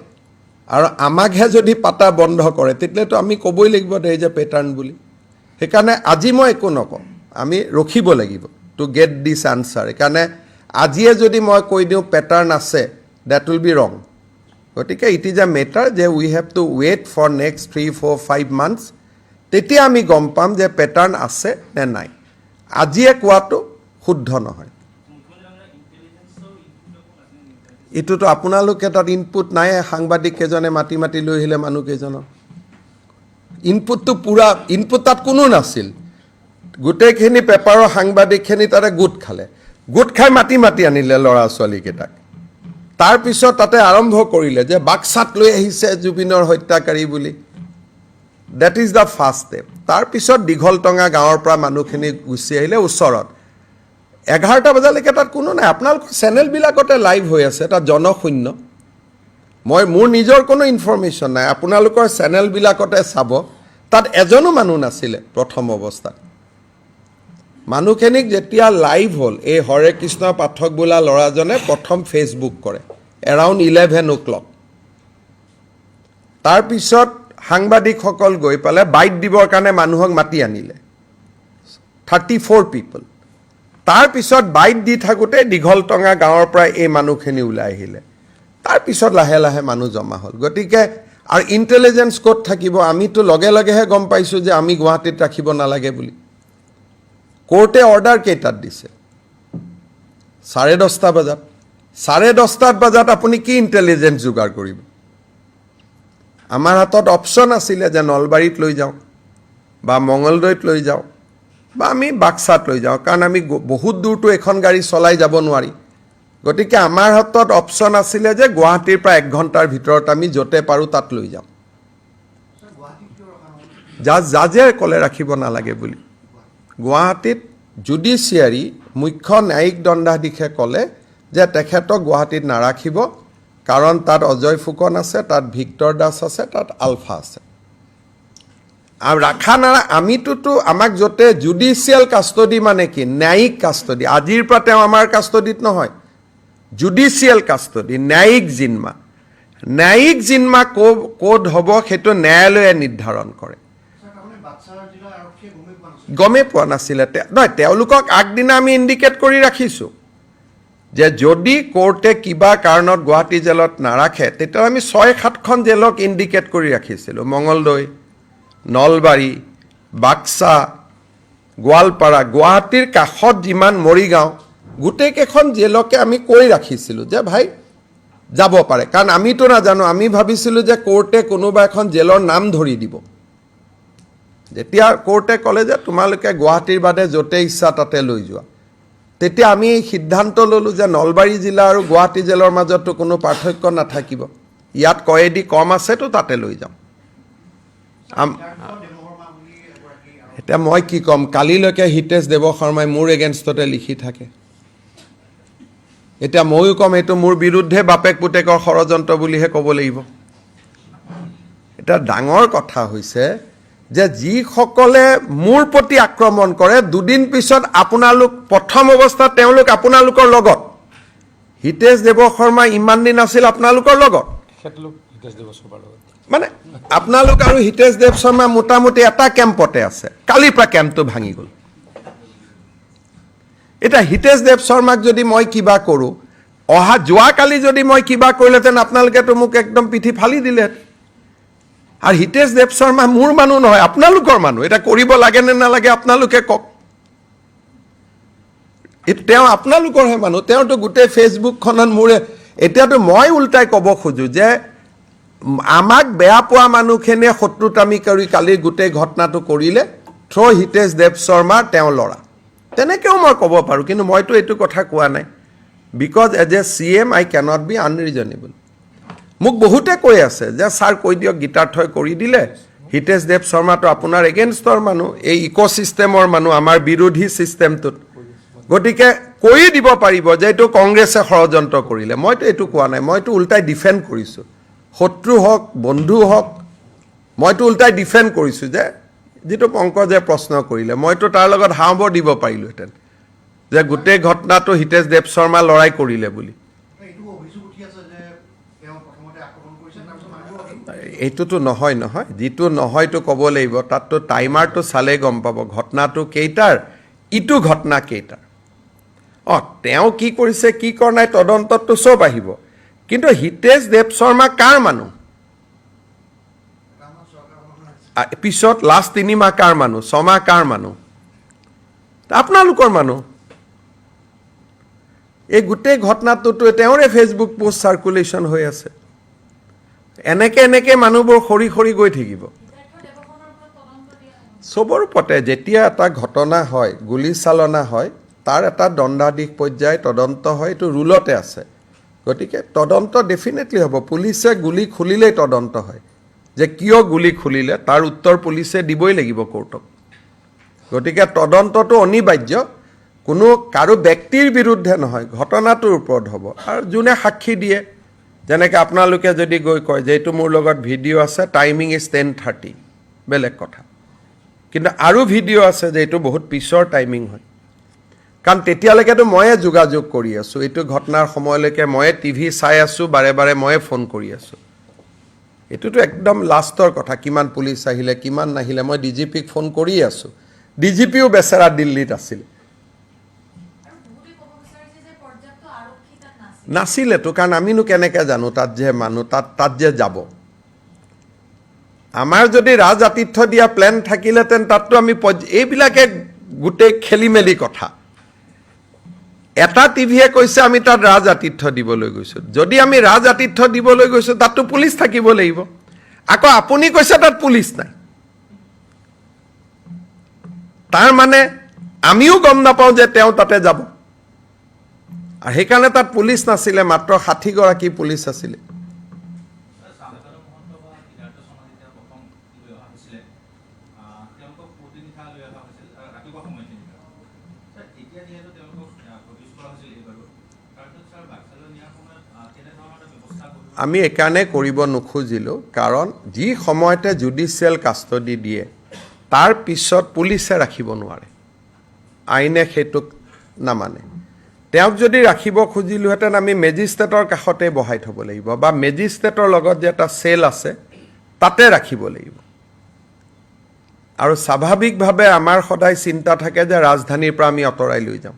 আৰু আমাকহে যদি পাতা বন্ধ কৰে তেতিয়াতো আমি ক'বই লাগিব দেয়াৰ ইজ এ পেটাৰ্ণ বুলি সেইকাৰণে আজি মই একো নকওঁ আমি ৰখিব লাগিব টু গেট দিছ আনচাৰ সেইকাৰণে আজিয়ে যদি মই কৈ দিওঁ পেটাৰ্ণ আছে ডেট উইল বি ৰং গতিকে ইট ইজ এ মেটাৰ যে we have to wait for next 3, 4, 5 months তেতিয়া আমি গম পাম যে পেটাৰ্ণ আছে নে নাই আজিয়ে কোৱাটো শুদ্ধ নহয় এইটোতো আপোনালোকে তাত ইনপুট নাই সাংবাদিক কেইজনে মাতি মাতি লৈ আহিলে মানুহ কেইজনক ইনপুটটো পুৰা ইনপুট তাত কোনো নাছিল গোটেইখিনি পেপাৰৰ সাংবাদিকখিনি তাতে গোট খালে গোট খাই মাতি মাতি আনিলে ল'ৰা ছোৱালীকেইটাক তাৰপিছত তাতে আৰম্ভ কৰিলে যে বাক্সাত লৈ আহিছে জুবিনৰ হত্যাকাৰী বুলি that is the first step তাৰপিছত দীঘলটঙা গাঁৱৰ পৰা মানুহখিনি গুচি আহিলে ওচৰত 11টা বজালৈকে তাত কোনো নাই আপোনালোকৰ চেনেলবিলাকতে লাইভ হৈ আছে তাত জনশূন্য মই মোৰ নিজৰ কোনো ইনফৰমেশ্যন নাই আপোনালোকৰ চেনেলবিলাকতে চাব তাত এজনো মানুহ নাছিলে প্ৰথম অৱস্থাত মানুহখিনিক যেতিয়া লাইভ হ'ল এই হৰে কৃষ্ণ পাঠক বোলা ল'ৰাজনে প্ৰথম ফেচবুক কৰে এৰাউণ্ড 11 তাৰপিছত সাংবাদিকসকল গৈ পেলাই বাইট দিবৰ কাৰণে মানুহক মাতি আনিলে 34 পিপল তাৰপিছত বাইট দি থাকোঁতে দীঘলটঙা গাঁৱৰ পৰা এই মানুহখিনি ওলাই আহিলে তাৰপিছত লাহে লাহে মানুহ জমা হ'ল গতিকে আৰু ইণ্টেলিজেঞ্চ ক'ত থাকিব আমিতো লগে লগেহে গম পাইছোঁ যে আমি গুৱাহাটীত ৰাখিব নালাগে বুলি কোৰ্টে অৰ্ডাৰ কেইটাত দিছে 10:30 বজাত 10:30 বজাত আপুনি কি ইণ্টেলিজেঞ্চ যোগাৰ কৰিব আমাৰ হাতত অপশ্যন আছিলে যে নলবাৰীত লৈ যাওঁ বা মঙলদৈত লৈ যাওঁ বা আমি বাক্সাত লৈ যাওঁ কাৰণ আমি বহুত দূৰটো এখন গাড়ী চলাই যাব নোৱাৰি গতিকে আমাৰ হাতত অপশ্যন আছিলে যে গুৱাহাটীৰ পৰা 1 ঘণ্টাৰ ভিতৰত আমি য'তে পাৰোঁ তাত লৈ যাওঁ জাজে ক'লে ৰাখিব নালাগে বুলি গুৱাহাটীত জুডিচিয়াৰী মুখ্য ন্যায়িক দণ্ডাধীশে ক'লে যে তেখেতক গুৱাহাটীত নাৰাখিব কাৰণ তাত অজয় ফুকন আছে তাত ভিক্টৰ দাস আছে তাত আলফা আছে আৰু ৰাখা নাৰা আমিতোতো আমাক য'তে জুডিচিয়েল কাষ্টডি মানে কি ন্যায়িক কাষ্টডি আজিৰ পৰা তেওঁ আমাৰ কাষ্টডিত নহয় জুডিচিয়েল কাষ্টডি ন্যায়িক জিম্মা ক'ত হ'ব সেইটো ন্যায়ালয়ে নিৰ্ধাৰণ কৰে গমেই পোৱা নাছিলে নহয় তেওঁলোকক আগদিনা আমি ইণ্ডিকেট কৰি ৰাখিছোঁ যে যদি কোৰ্টে কিবা কাৰণত গুৱাহাটী জেলত নাৰাখে তেতিয়া আমি 6-7খন জেলক ইণ্ডিকেট কৰি ৰাখিছিলোঁ মঙলদৈ নলবাৰী বাক্সা গোৱালপাৰা গুৱাহাটীৰ কাষত যিমান মৰিগাঁও গোটেইকেইখন জেলকে আমি কৈ ৰাখিছিলোঁ যে ভাই যাব পাৰে কাৰণ আমিতো নাজানো আমি ভাবিছিলোঁ যে কোৰ্টে কোনোবা এখন জেলৰ নাম ধৰি দিব যেতিয়া কোৰ্টে ক'লে যে তোমালোকে গুৱাহাটীৰ বাদে য'তে ইচ্ছা তাতে লৈ যোৱা তেতিয়া আমি সিদ্ধান্ত ল'লোঁ যে নলবাৰী জিলা আৰু গুৱাহাটী জেলৰ মাজতো কোনো পাৰ্থক্য নাথাকিব ইয়াত কয়েদি কম আছেতো তাতে লৈ যাওঁ এতিয়া মই কি ক'ম কালিলৈকে হিতেশ দেৱ শৰ্মাই মোৰ এগেইনষ্টতে লিখি থাকে এতিয়া ময়ো ক'ম এইটো মোৰ বিৰুদ্ধে বাপেক পুতেকৰ ষড়যন্ত্ৰ বুলিহে ক'ব লাগিব এটা ডাঙৰ কথা হৈছে যে যিসকলে মোৰ প্ৰতি আক্ৰমণ কৰে দুদিন পিছত আপোনালোক প্ৰথম অৱস্থাত তেওঁলোক আপোনালোকৰ লগত হিতেশ দেৱ শৰ্মা ইমান দিন আছিল আপোনালোকৰ লগত মানে আপোনালোক আৰু হিতেশ দেৱ শৰ্মা মোটামুটি এটা কেম্পতে আছে কালিৰ পৰা কেম্পটো ভাঙি গ'ল এটা হিতেশ দেৱ শৰ্মাক যদি মই কিবা কৰোঁ যোৱাকালি যদি মই কিবা কৰিলেহেঁতেন আপোনালোকেতো মোক একদম পিঠি ফালি দিলেহেঁতেন আৰু হিতেশ দেৱ শৰ্মা মোৰ মানুহ নহয় আপোনালোকৰ মানুহ এটা কৰিব লাগে নে নালাগে আপোনালোকে কওক তেওঁ আপোনালোকৰহে মানুহ তেওঁতো গোটেই ফেচবুকখনত মোৰে এতিয়াতো মই উল্টাই ক'ব খোজোঁ যে আমাক বেয়া পোৱা মানুহখিনিয়ে শত্ৰুতামি কৰি কালি গোটেই ঘটনাটো কৰিলে থ্ৰ' হিতেশ দেৱ শৰ্মা তেওঁ ল'ৰা তেনেকৈও মই ক'ব পাৰোঁ কিন্তু মইতো এইটো কথা কোৱা নাই because as a CM I can't be unreasonable মোক বহুতে কৈ আছে যে ছাৰ কৈ দিয়ক গীতাৰ্থই কৰি দিলে হিতেশ দেৱ শৰ্মাটো আপোনাৰ এগেইনষ্টৰ মানুহ এই ইক'ছিষ্টেমৰ মানুহ আমাৰ বিৰোধী ছিষ্টেমটোত গতিকে কৈ দিব পাৰিব যে এইটো কংগ্ৰেছে ষড়যন্ত্ৰ কৰিলে মইতো এইটো কোৱা নাই মইতো উল্টাই ডিফেণ্ড কৰিছোঁ শত্ৰু হওক বন্ধু হওক মইতো উল্টাই ডিফেণ্ড কৰিছোঁ যে যিটো পংকজে প্ৰশ্ন কৰিলে মইতো তাৰ লগত হাওঁবৰ দিব পাৰিলোহেঁতেন যে গোটেই ঘটনাটো হিতেশ দেৱ শৰ্মা লৰাই কৰিলে বুলি এইটোতো নহয় যিটো নহয়তো ক'ব লাগিব তাততো টাইমাৰটো চালে গম পাব ঘটনাটো কেইটাৰ ইটো ঘটনা কেইটাৰ তেওঁ কি কৰিছে কি কৰা নাই তদন্তততো চব আহিব কিন্তু হিতেশ দেৱ শৰ্মা কাৰ মানুহ পিছত লাষ্ট 3 মাহ কাৰ মানুহ 6 মাহ কাৰ মানুহ আপোনালোকৰ মানুহ এই গোটেই ঘটনাটোতো তেওঁৰে ফেচবুক পোষ্ট চাৰ্কুলেশ্যন হৈ আছে এনেকে মানুহবোৰ সৰি গৈ থাকিব চবৰ ওপৰতে যেতিয়া এটা ঘটনা হয় গুলীচালনা হয় তাৰ এটা দণ্ডাধীশ পৰ্যায় তদন্ত হয় এইটো ৰুলতে আছে গতিকে তদন্ত ডেফিনেটলি হ'ব পুলিচে গুলি খুলিলেই তদন্ত হয় যে কিয় গুলি খুলিলে তাৰ উত্তৰ পুলিচে দিবই লাগিব কোৰ্টক গতিকে তদন্তটো অনিবাৰ্য কোনো কাৰো ব্যক্তিৰ বিৰুদ্ধে নহয় ঘটনাটোৰ ওপৰত হ'ব আৰু যোনে সাক্ষী দিয়ে যেনেকৈ আপোনালোকে যদি গৈ কয় যে এইটো মোৰ লগত ভিডিঅ' আছে টাইমিং ইজ 10:30 বেলেগ কথা কিন্তু আৰু ভিডিঅ' আছে যে এইটো বহুত পিছৰ টাইমিং হয় কাৰণ তেতিয়ালৈকেতো ময়ে যোগাযোগ কৰি আছোঁ এইটো ঘটনাৰ সময়লৈকে ময়ে টিভি চাই আছোঁ বাৰে ময়ে ফোন কৰি আছোঁ এইটোতো একদম লাষ্টৰ কথা কিমান পুলিচ আহিলে কিমান নাহিলে মই ডিজিপিক ফোন কৰি আছোঁ ডিজিপিও বেচেৰা দিল্লীত আছিল নাছিলেতো কাৰণ আমিনো কেনেকৈ জানো তাত যে মানুহ তাত যে যাব আমাৰ যদি ৰাজ আতিথ্য দিয়া প্লেন থাকিলেহেঁতেন তাততো আমি এইবিলাকে গোটেই খেলি মেলি কথা এটা টিভিয়ে কৈছে আমি তাত ৰাজ আতিথ্য দিবলৈ গৈছোঁ যদি আমি ৰাজ আতিথ্য দিবলৈ গৈছোঁ তাততো পুলিচ থাকিব লাগিব আকৌ আপুনি কৈছে তাত পুলিচ নাই তাৰ মানে আমিও গম নাপাওঁ যে তেওঁ তাতে যাব আৰু সেইকাৰণে তাত পুলিচ নাছিলে মাত্ৰ 60 গৰাকী পুলিচ আছিলে আমি এইকাৰণে কৰিব নোখোজিলোঁ কাৰণ যি সময়তে জুডিচিয়েল কাষ্টডি দিয়ে তাৰ পিছত পুলিচে ৰাখিব নোৱাৰে আইনে সেইটোক নামানে তেওঁক যদি ৰাখিব খুজিলোহেঁতেন আমি মেজিষ্ট্ৰেটৰ কাষতে বহাই থ'ব লাগিব বা মেজিষ্ট্ৰেটৰ লগত যে এটা চেল আছে তাতে ৰাখিব লাগিব আৰু স্বাভাৱিকভাৱে আমাৰ সদায় চিন্তা থাকে যে ৰাজধানীৰ পৰা আমি আঁতৰাই লৈ যাম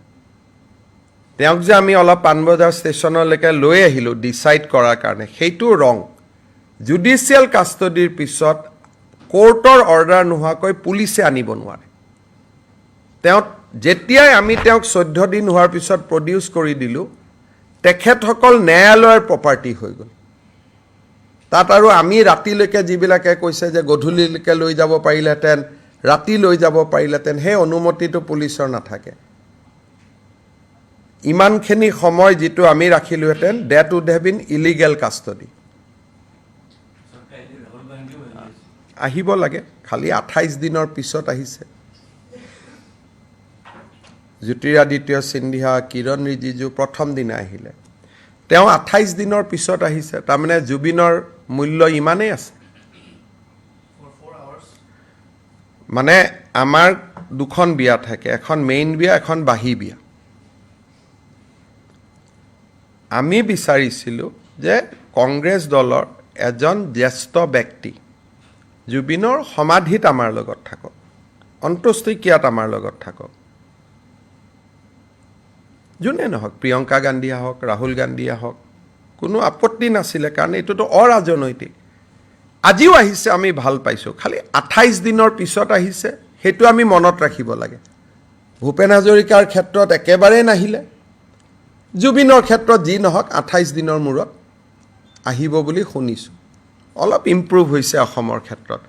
তেওঁক যে আমি অলপ পাণবজাৰ ষ্টেচনলৈকে লৈ আহিলোঁ ডিচাইড কৰাৰ কাৰণে সেইটো ৰং জুডিচিয়েল কাষ্টডিৰ পিছত কোৰ্টৰ অৰ্ডাৰ নোহোৱাকৈ পুলিচে আনিব নোৱাৰে তেওঁ যেতিয়াই আমি তেওঁক 14 দিন হোৱাৰ পিছত প্ৰডিউচ কৰি দিলোঁ তেখেতসকল ন্যায়ালয়ৰ প্ৰপাৰ্টি হৈ গ'ল তাত আৰু আমি ৰাতিলৈকে যিবিলাকে কৈছে যে গধূলিলৈকে লৈ যাব পাৰিলেহেঁতেন ৰাতি লৈ যাব পাৰিলেহেঁতেন সেই অনুমতিটো পুলিচৰ নাথাকে ইমানখিনি সময় যিটো আমি ৰাখিলোহেঁতেন that would have been illegal custody আহিব লাগে খালি 28 দিনৰ পিছত আহিছে জ্যোতিৰাদিত্য সিন্ধিয়া কিৰণ ৰিজিজু প্ৰথম দিনা আহিলে তেওঁ 28 দিনৰ পিছত আহিছে তাৰমানে জুবিনৰ মূল্য ইমানেই আছে মানে আমাৰ দুখন বিয়া থাকে এখন মেইন বিয়া এখন বাহী বিয়া আমি বিচাৰিছিলোঁ যে কংগ্ৰেছ দলৰ এজন জ্যেষ্ঠ ব্যক্তি জুবিনৰ সমাধিত আমাৰ লগত থাকক অন্ত্যেষ্টিক্ৰিয়াত আমাৰ লগত থাকক যোনে নহওক প্ৰিয়ংকা গান্ধী হওক ৰাহুল গান্ধী হওক কোনো আপত্তি নাছিলে কাৰণ এইটোতো অৰাজনৈতিক আজিও আহিছে আমি ভাল পাইছোঁ খালি 28 দিনৰ পিছত আহিছে সেইটো আমি মনত ৰাখিব লাগে ভূপেন হাজৰিকাৰ ক্ষেত্ৰত একেবাৰে নাহিলে জুবিনৰ ক্ষেত্ৰত যি নহওক 28 দিনৰ মূৰত আহিব বুলি শুনিছোঁ অলপ ইম্প্ৰুভ হৈছে অসমৰ ক্ষেত্ৰত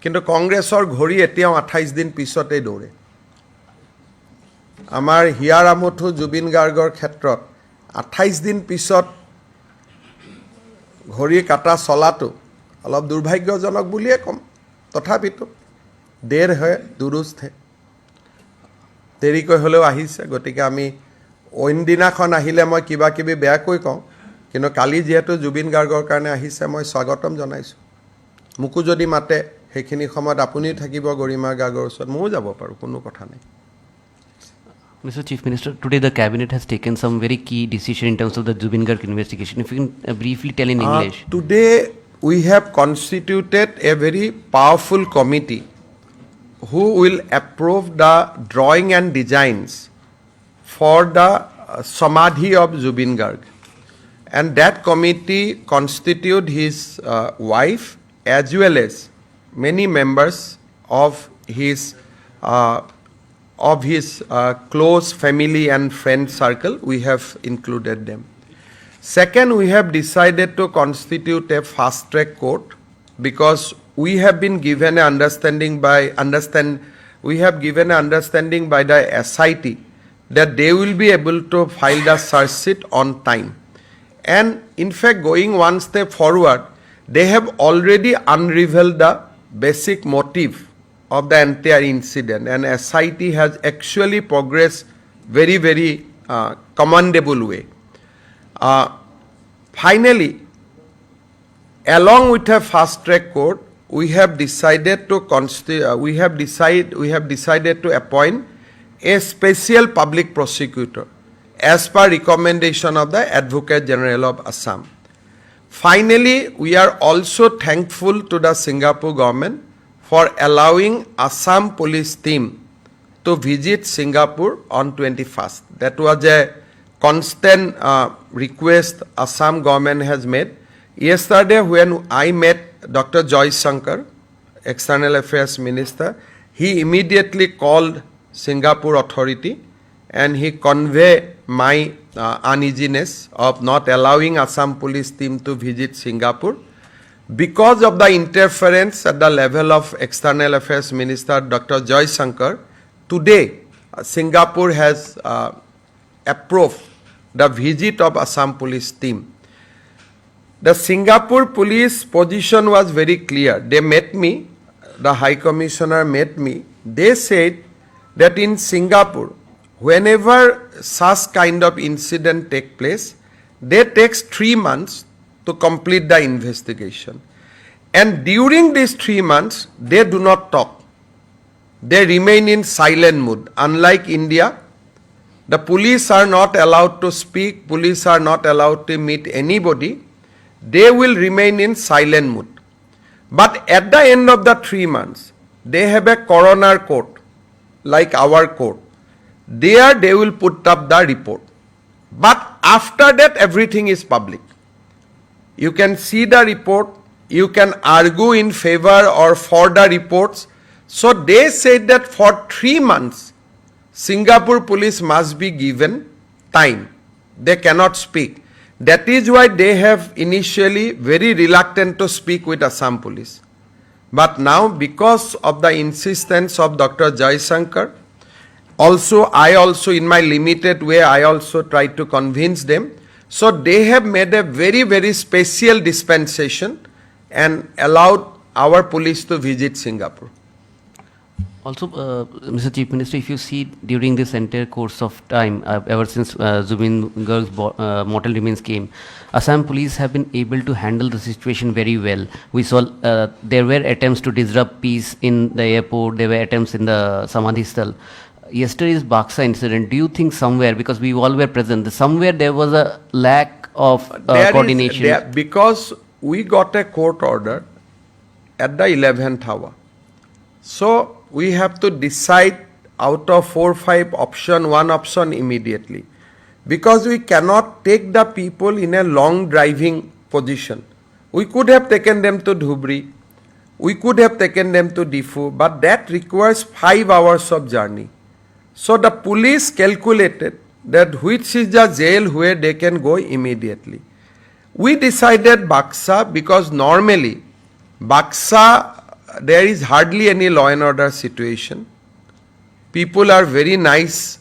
কিন্তু কংগ্ৰেছৰ ঘড়ী এতিয়াও 28 দিন পিছতেই দৌৰে আমাৰ হিয়াৰ আমঠু জুবিন গাৰ্গৰ ক্ষেত্ৰত 28 দিন পিছত ঘড়ী কাটা চলাটো অলপ দুৰ্ভাগ্যজনক বুলিয়ে ক'ম তথাপিতো দেৰ হয় দুৰুস্ত হে দেৰিকৈ হ'লেও আহিছে গতিকে আমি অইন দিনাখন আহিলে মই কিবা কিবি বেয়াকৈ কওঁ কিন্তু কালি যিহেতু জুবিন গাৰ্গৰ কাৰণে আহিছে মই স্বাগতম জনাইছোঁ মোকো যদি মাতে সেইখিনি সময়ত আপুনিও থাকিব গৰিমা গাৰ্গৰ ওচৰত ময়ো যাব পাৰোঁ কোনো কথা নাই Mr. Chief Minister, today the cabinet has taken some very key decision in terms of the Zubin Garg investigation. If you can briefly tell in English. Today we have constituted a very powerful committee who will approve the drawing and designs for the Samadhi of Zubin Garg. And that committee constitute his wife as well as many members of his close family and friend circle. We have included them. Second, we have decided to constitute a fast track court because we have been given an understanding by the SIT that they will be able to file the search sheet on time. And in fact, going one step forward, they have already unraveled the basic motive of the entire incident, and SIT has actually progressed very, very commendable way. Finally, along with a fast track court, we have decided to appoint a special public prosecutor as per recommendation of the Advocate General of Assam. Finally, we are also thankful to the Singapore government for allowing Assam police team to visit Singapore on 21st. That was a constant request Assam government has made. Yesterday when I met Dr. Joy Shankar, External Affairs Minister, he immediately called Singapore authority and he conveyed my uneasiness of not allowing Assam police team to visit Singapore. Because of the interference at the level of External Affairs Minister Dr. Joy Shankar, today Singapore has approved the visit of Assam police team. The Singapore police position was very clear. They met me, the High Commissioner met me. They said that in Singapore, whenever such kind of incident take place, they takes 3 months to complete the investigation. And during these 3 months, they do not talk. They remain in silent mood. Unlike India, the police are not allowed to speak, police are not allowed to meet anybody. They will remain in silent mood. But at the end of the 3 months, they have a coroner court, like our court. There they will put up the report. But after that, everything is public. You can see the report, you can argue in favor or for the reports. So they said that for 3 months, Singapore police must be given time. They cannot speak. That is why they have initially very reluctant to speak with Assam police. But now, because of the insistence of Dr. Jai Shankar, I also in my limited way, I also tried to convince them. So they have made a very, very special dispensation and allowed our police to visit Singapore. Also, Mr. Chief Minister, if you see during this entire course of time, ever since Zubin Garg's mortal remains came, Assam police have been able to handle the situation very well. We saw there were attempts to disrupt peace in the airport, there were attempts in the Samadhi Sthal. Yesterday's Baksa incident, do you think somewhere, because we all were present, somewhere there was a lack of coordination? Because we got a court order at the 11th hour. So we have to decide out of 4 or 5 options, one option immediately. Because we cannot take the people in a long driving position. We could have taken them to Dhubri, we could have taken them to Difu, but that requires 5 hours of journey. So the police calculated that which is the jail where they can go immediately. We decided Baksa because normally Baksa there is hardly any law and order situation. People are very nice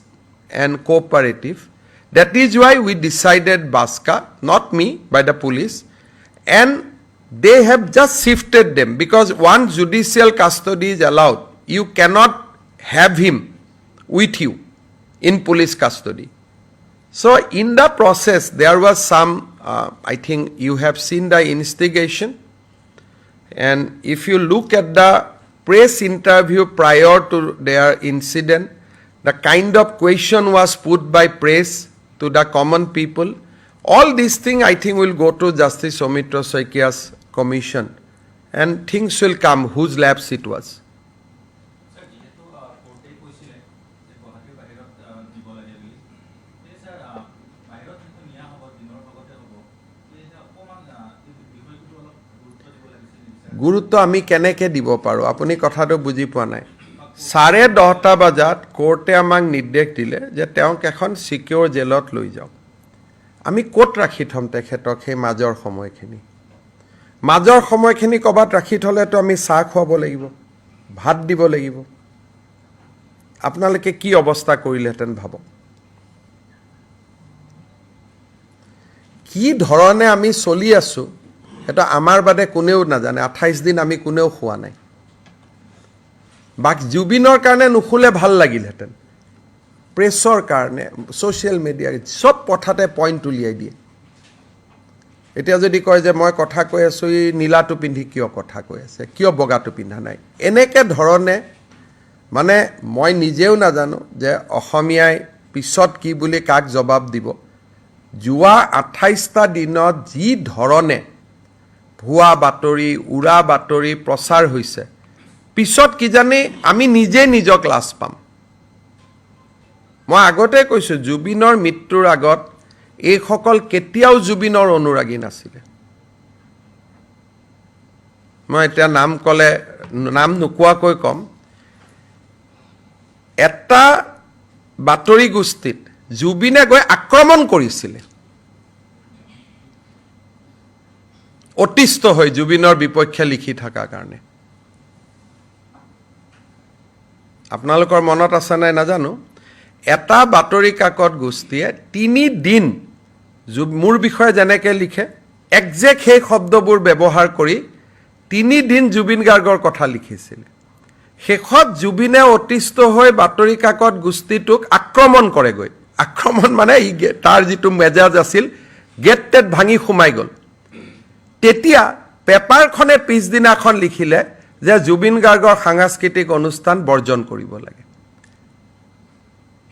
and cooperative. That is why we decided Baska, not me, by the police, and they have just shifted them because once judicial custody is allowed, you cannot have him with you in police custody. So in the process, there was some, I think you have seen the instigation. And if you look at the press interview prior to their incident, the kind of question was put by press to the common people, all these things I think will go to Justice Soumitra Saikia's commission and things will come whose laps it was. গুৰুত্ব আমি কেনেকৈ দিব পাৰোঁ আপুনি কথাটো বুজি পোৱা নাই 10:30 বজাত কোৰ্টে আমাক নিৰ্দেশ দিলে যে তেওঁক এখন সিকিউৰ জেলত লৈ যাওক আমি ক'ত ৰাখি থম তেখেতক সেই মাজৰ সময়খিনি ক'বাত ৰাখি থলেতো আমি চাহ খুৱাব লাগিব ভাত দিব লাগিব আপোনালোকে কি অৱস্থা কৰিলেহেঁতেন ভাবক কি ধৰণে আমি চলি আছোঁ এটা আমাৰ বাদে কোনেও নাজানে 28 দিন আমি কোনেও খোৱা নাই বাক জুবিনৰ কাৰণে নুখুলে ভাল লাগিলহেঁতেন প্ৰেছৰ কাৰণে ছ'চিয়েল মিডিয়া সব কথাতে পইণ্ট উলিয়াই দিয়ে এতিয়া যদি কয় যে মই কথা কৈ আছোঁ ই নীলাটো পিন্ধি কিয় কথা কৈ আছে কিয় বগাটো পিন্ধা নাই এনেকৈ ধৰণে মানে মই নিজেও নাজানো যে অসমীয়াই পিছত কি বুলি কাক জবাব দিব যোৱা 28টা দিনত যি ধৰণে ভুৱা বাতৰি উৰা বাতৰি প্ৰচাৰ হৈছে পিছত কি জানি আমি নিজে নিজক লাজ পাম মই আগতে কৈছো জুবিনৰ মৃত্যুৰ আগত এই সকল কেতিয়াও জুবিনৰ অনুৰাগী নাছিলে মই এতিয়া নাম নোকোৱাকৈ কম এটা বাতৰি গোষ্ঠীত জুবিনে গৈ আক্ৰমণ কৰিছিলে অতিষ্ঠ হৈ জুবিনৰ বিপক্ষে লিখি থকা কাৰণে আপোনালোকৰ মনত আছে নাই নাজানো এটা বাতৰি কাকত গোষ্ঠীয়ে 3 দিন মোৰ বিষয়ে যেনেকৈ লিখে একজেক্ট সেই শব্দবোৰ ব্যৱহাৰ কৰি 3 দিন জুবিন গাৰ্গৰ কথা লিখিছিল শেষত জুবিনে অতিষ্ঠ হৈ বাতৰি কাকত গোষ্ঠীটোক আক্ৰমণ কৰেগৈ আক্ৰমণ মানে তাৰ যিটো মেজাজ আছিল গেট ভাঙি সোমাই গ'ল তেতিয়া পেপাৰখনে পিছদিনাখন লিখিলে যে জুবিন গাৰ্গৰ সাংস্কৃতিক অনুষ্ঠান বৰ্জন কৰিব লাগে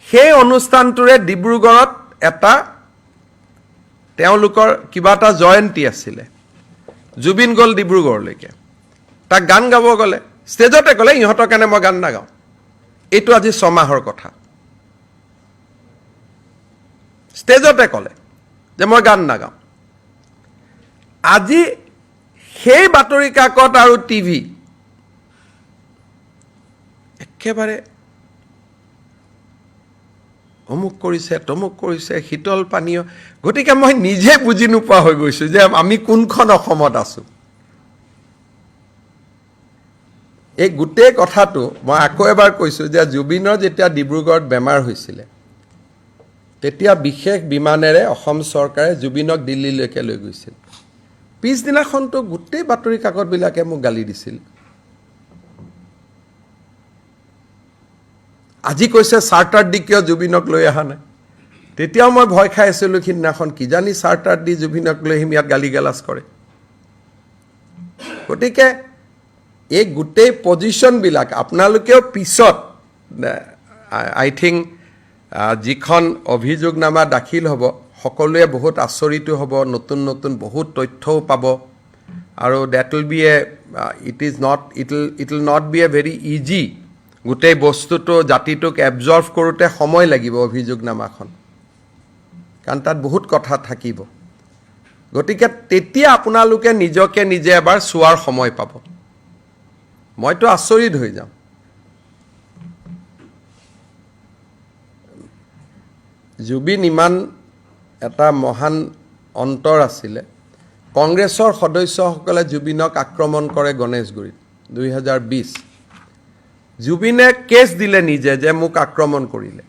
সেই অনুষ্ঠানটোৰে ডিব্ৰুগড়ত এটা তেওঁলোকৰ কিবা এটা জয়ন্তী আছিলে জুবিন গ'ল ডিব্ৰুগড়লৈকে তাক গান গাব গ'লে ষ্টেজতে ক'লে ইহঁতৰ কাৰণে মই গান নাগাওঁ এইটো আজি 6 মাহৰ কথা ষ্টেজতে ক'লে যে মই গান নাগাওঁ আজি সেই বাতৰি কাকত আৰু টিভি একেবাৰে অমুক কৰিছে তমুক কৰিছে শীতল পানীয় গতিকে মই নিজে বুজি নোপোৱা হৈ গৈছোঁ যে আমি কোনখন অসমত আছোঁ এই গোটেই কথাটো মই আকৌ এবাৰ কৈছোঁ যে জুবিনৰ যেতিয়া ডিব্ৰুগড়ত বেমাৰ হৈছিলে তেতিয়া বিশেষ বিমানেৰে অসম চৰকাৰে জুবিনক দিল্লীলৈকে লৈ গৈছিল পিছদিনাখনতো গোটেই বাতৰি কাকতবিলাকে মোক গালি দিছিল আজি কৈছে চাৰ্টাৰ দি কিয় জুবিনক লৈ অহা নাই তেতিয়াও মই ভয় খাই আছিলোঁ সিদিনাখন কিজানি চাৰ্টাৰ দি জুবিনক লৈ আহিম ইয়াত গালি গালাজ কৰে গতিকে এই গোটেই পজিশ্যনবিলাক আপোনালোকেও পিছত আই থিংক যিখন অভিযোগনামা দাখিল হ'ব সকলোৱে বহুত আচৰিত হ'ব নতুন নতুন বহুত তথ্যও পাব আৰু that will be it will not be a very easy গোটেই বস্তুটো জাতিটোক এবজৰ্ভ কৰোঁতে সময় লাগিব অভিযোগনামাখন কাৰণ তাত বহুত কথা থাকিব গতিকে তেতিয়া আপোনালোকে নিজকে নিজে এবাৰ চোৱাৰ সময় পাব মইতো আচৰিত হৈ যাম জুবিন ইমান এটা মহান অন্তৰ আছিলে কংগ্ৰেছৰ সদস্যসকলে জুবিনক আক্ৰমণ কৰে গণেশগুৰিত 2020 জুবিনে কেছ দিলে নিজে যে মোক আক্ৰমণ কৰিলে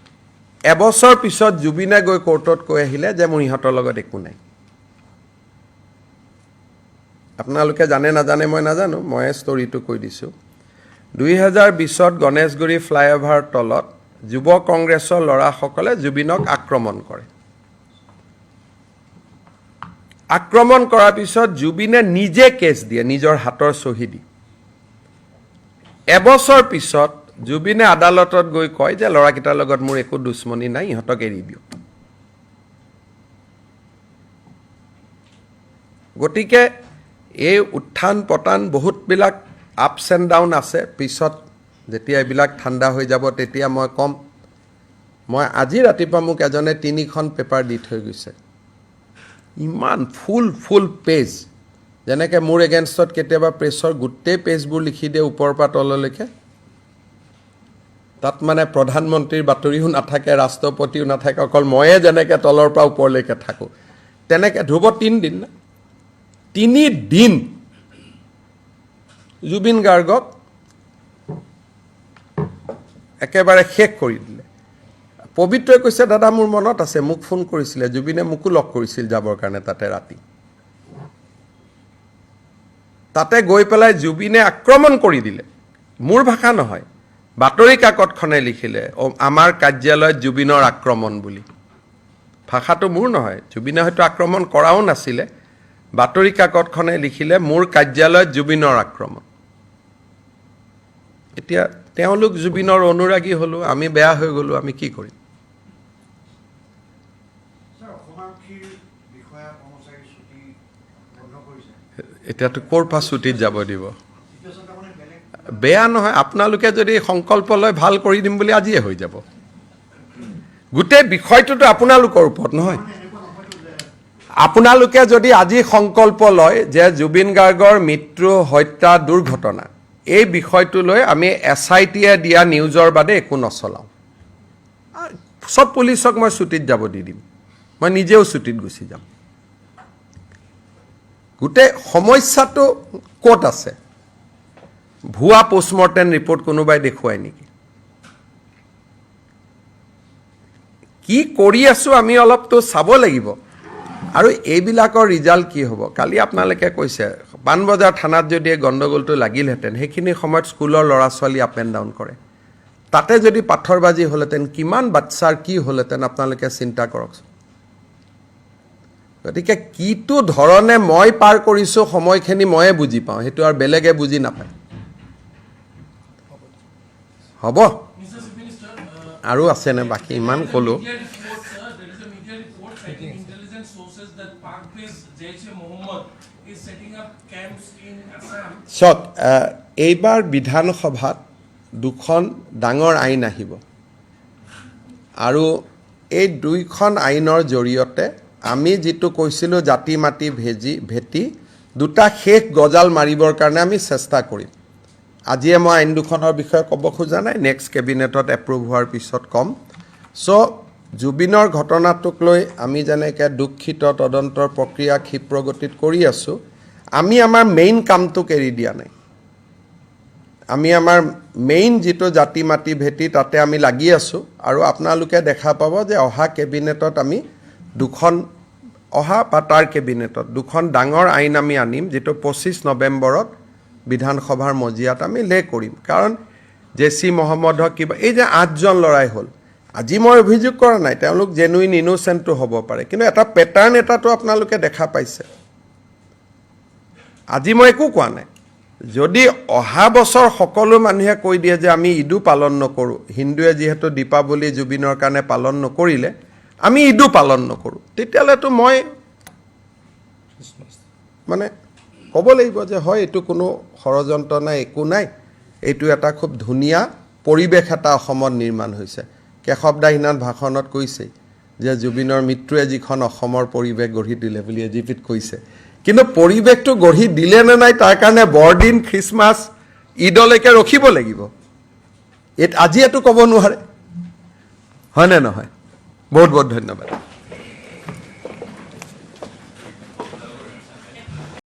এবছৰ পিছত জুবিনে গৈ কোৰ্টত কৈ আহিলে যে মোৰ ইহঁতৰ লগত একো নাই আপোনালোকে জানে নাজানে মই নাজানো মই ষ্টৰিটো কৈ দিছোঁ 2020ত গণেশগুৰি ফ্লাইঅভাৰ তলত যুৱ কংগ্ৰেছৰ ল'ৰাসকলে জুবিনক আক্ৰমণ কৰে আক্ৰমণ কৰাৰ পিছত জুবিনে নিজে কেছ দিয়ে নিজৰ হাতৰ চহী দি এবছৰ পিছত জুবিনে আদালতত গৈ কয় যে ল'ৰাকেইটাৰ লগত মোৰ একো দুশ্মনী নাই ইহঁতক এৰি দিওঁ গতিকে এই উত্থান পতান বহুতবিলাক আপছ এণ্ড ডাউন আছে পিছত যেতিয়া এইবিলাক ঠাণ্ডা হৈ যাব তেতিয়া মই ক'ম মই আজি ৰাতিপুৱা মোক এজনে 3খন পেপাৰ দি থৈ গৈছে ইমান ফুল পেজ যেনেকৈ মোৰ এগেইনষ্টত কেতিয়াবা প্ৰেছৰ গোটেই পেজবোৰ লিখি দিয়ে ওপৰৰ পৰা তললৈকে তাত মানে প্ৰধানমন্ত্ৰীৰ বাতৰিও নাথাকে ৰাষ্ট্ৰপতিও নাথাকে অকল ময়ে যেনেকৈ তলৰ পৰা ওপৰলৈকে থাকোঁ তেনেকৈ ধ্ৰুৱ 3 দিন না 3 দিন জুবিন গাৰ্গক একেবাৰে শেষ কৰি দিলে পবিত্ৰই কৈছে দাদা মোৰ মনত আছে মোক ফোন কৰিছিলে জুবিনে মোকো লগ কৰিছিল যাবৰ কাৰণে তাতে ৰাতি তাতে গৈ পেলাই জুবিনে আক্ৰমণ কৰি দিলে মোৰ ভাষা নহয় বাতৰি কাকতখনে লিখিলে আমাৰ কাৰ্যালয়ত জুবিনৰ আক্ৰমণ বুলি ভাষাটো মোৰ নহয় জুবিনে হয়তো আক্ৰমণ কৰাও নাছিলে বাতৰি কাকতখনে লিখিলে মোৰ কাৰ্যালয়ত জুবিনৰ আক্ৰমণ এতিয়া তেওঁলোক জুবিনৰ অনুৰাগী হলো আমি বেয়া হৈ গলো আমি কি কৰিম এতিয়াতো ক'ৰ পৰা ছুটিত যাব দিব বেয়া নহয় আপোনালোকে যদি সংকল্প লয় ভাল কৰি দিম বুলি আজিয়ে হৈ যাব গোটেই বিষয়টোতো আপোনালোকৰ ওপৰত নহয় আপোনালোকে যদি আজি সংকল্প লয় যে জুবিন গাৰ্গৰ মৃত্যু হত্যা দুৰ্ঘটনা এই বিষয়টো লৈ আমি SIT-এ দিয়া নিউজৰ বাদে একো নচলাওঁ সব পুলিচক মই ছুটিত যাব দি দিম মই নিজেও ছুটিত গুচি যাম গোটেই সমস্যাটো ক'ত আছে ভুৱা পোষ্টমৰ্টেম ৰিপৰ্ট কোনোবাই দেখুৱাই নেকি কি কৰি আছো আমি অলপতো চাব লাগিব আৰু এইবিলাকৰ ৰিজাল্ট কি হ'ব কালি আপোনালোকে কৈছে পানবজাৰ থানাত যদি এই গণ্ডগোলটো লাগিলহেঁতেন সেইখিনি সময়ত স্কুলৰ ল'ৰা ছোৱালী আপ এণ্ড ডাউন কৰে তাতে যদি পাথৰবাজি হ'লহেঁতেন কিমান বাচ্চাৰ কি হ'লহেঁতেন আপোনালোকে চিন্তা কৰকচোন গতিকে কিটো ধৰণে মই পাৰ কৰিছোঁ সময়খিনি ময়ে বুজি পাওঁ সেইটো আৰু বেলেগে বুজি নাপায় হ'ব Mr. Chief Minister, আৰু আছেনে বাকী ইমান ক'লোঁ there is a media report citing intelligence sources that Pak-based Jaish-e-Mohammed is setting up camps in Assam. চক এইবাৰ বিধানসভাত দুখন ডাঙৰ আইন আহিব আৰু এই দুইখন আইনৰ জৰিয়তে আমি যিটো কৈছিলোঁ জাতি মাটি ভেটি দুটা শেষ গজাল মাৰিবৰ কাৰণে আমি চেষ্টা কৰিম আজিয়ে মই আইন দুখনৰ বিষয়ে ক'ব খোজা নাই নেক্সট কেবিনেটত এপ্ৰুভ হোৱাৰ পিছত ক'ম চ' জুবিনৰ ঘটনাটোক লৈ আমি যেনেকৈ দুঃখিত তদন্তৰ প্ৰক্ৰিয়া ক্ষিপ্ৰগতিত কৰি আছোঁ আমি আমাৰ মেইন কামটোক এৰি দিয়া নাই আমি আমাৰ মেইন যিটো জাতি মাটি ভেটি তাতে আমি লাগি আছোঁ আৰু আপোনালোকে দেখা পাব যে অহা কেবিনেটত আমি অহা বা তাৰ কেবিনেটত দুখন ডাঙৰ আইন আমি আনিম যিটো 25 নৱেম্বৰত বিধানসভাৰ মজিয়াত আমি লে কৰিম কাৰণ জেচি মহম্মদক কিবা এই যে 8জন ল'ৰাই হ'ল আজি মই অভিযোগ কৰা নাই তেওঁলোক জেনুইন ইনোচেণ্টটো হ'ব পাৰে কিন্তু এটা পেটাৰ্ণ এটাতো আপোনালোকে দেখা পাইছে আজি মই একো কোৱা নাই যদি অহা বছৰ সকলো মানুহে কৈ দিয়ে যে আমি ঈদো পালন নকৰোঁ হিন্দুৱে যিহেতু দীপাৱলী জুবিনৰ কাৰণে পালন নকৰিলে আমি ঈদো পালন নকৰোঁ তেতিয়াহ'লেতো মই মানে ক'ব লাগিব যে হয় এইটো কোনো ষড়যন্ত্ৰ নাই একো নাই এইটো এটা খুব ধুনীয়া পৰিৱেশ এটা অসমত নিৰ্মাণ হৈছে কেশৱ দা সিনান ভাষণত কৈছে যে জুবিনৰ মৃত্যুৱে যিখন অসমৰ পৰিৱেশ গঢ়ি দিলে বুলি এজিপিত কৈছে কিন্তু পৰিৱেশটো গঢ়ি দিলে নে নাই তাৰ কাৰণে বৰদিন খ্ৰীষ্টমাছ ঈদলৈকে ৰখিব লাগিব আজি এইটো ক'ব নোৱাৰে হয়নে নহয় বহুত বহুত ধন্যবাদ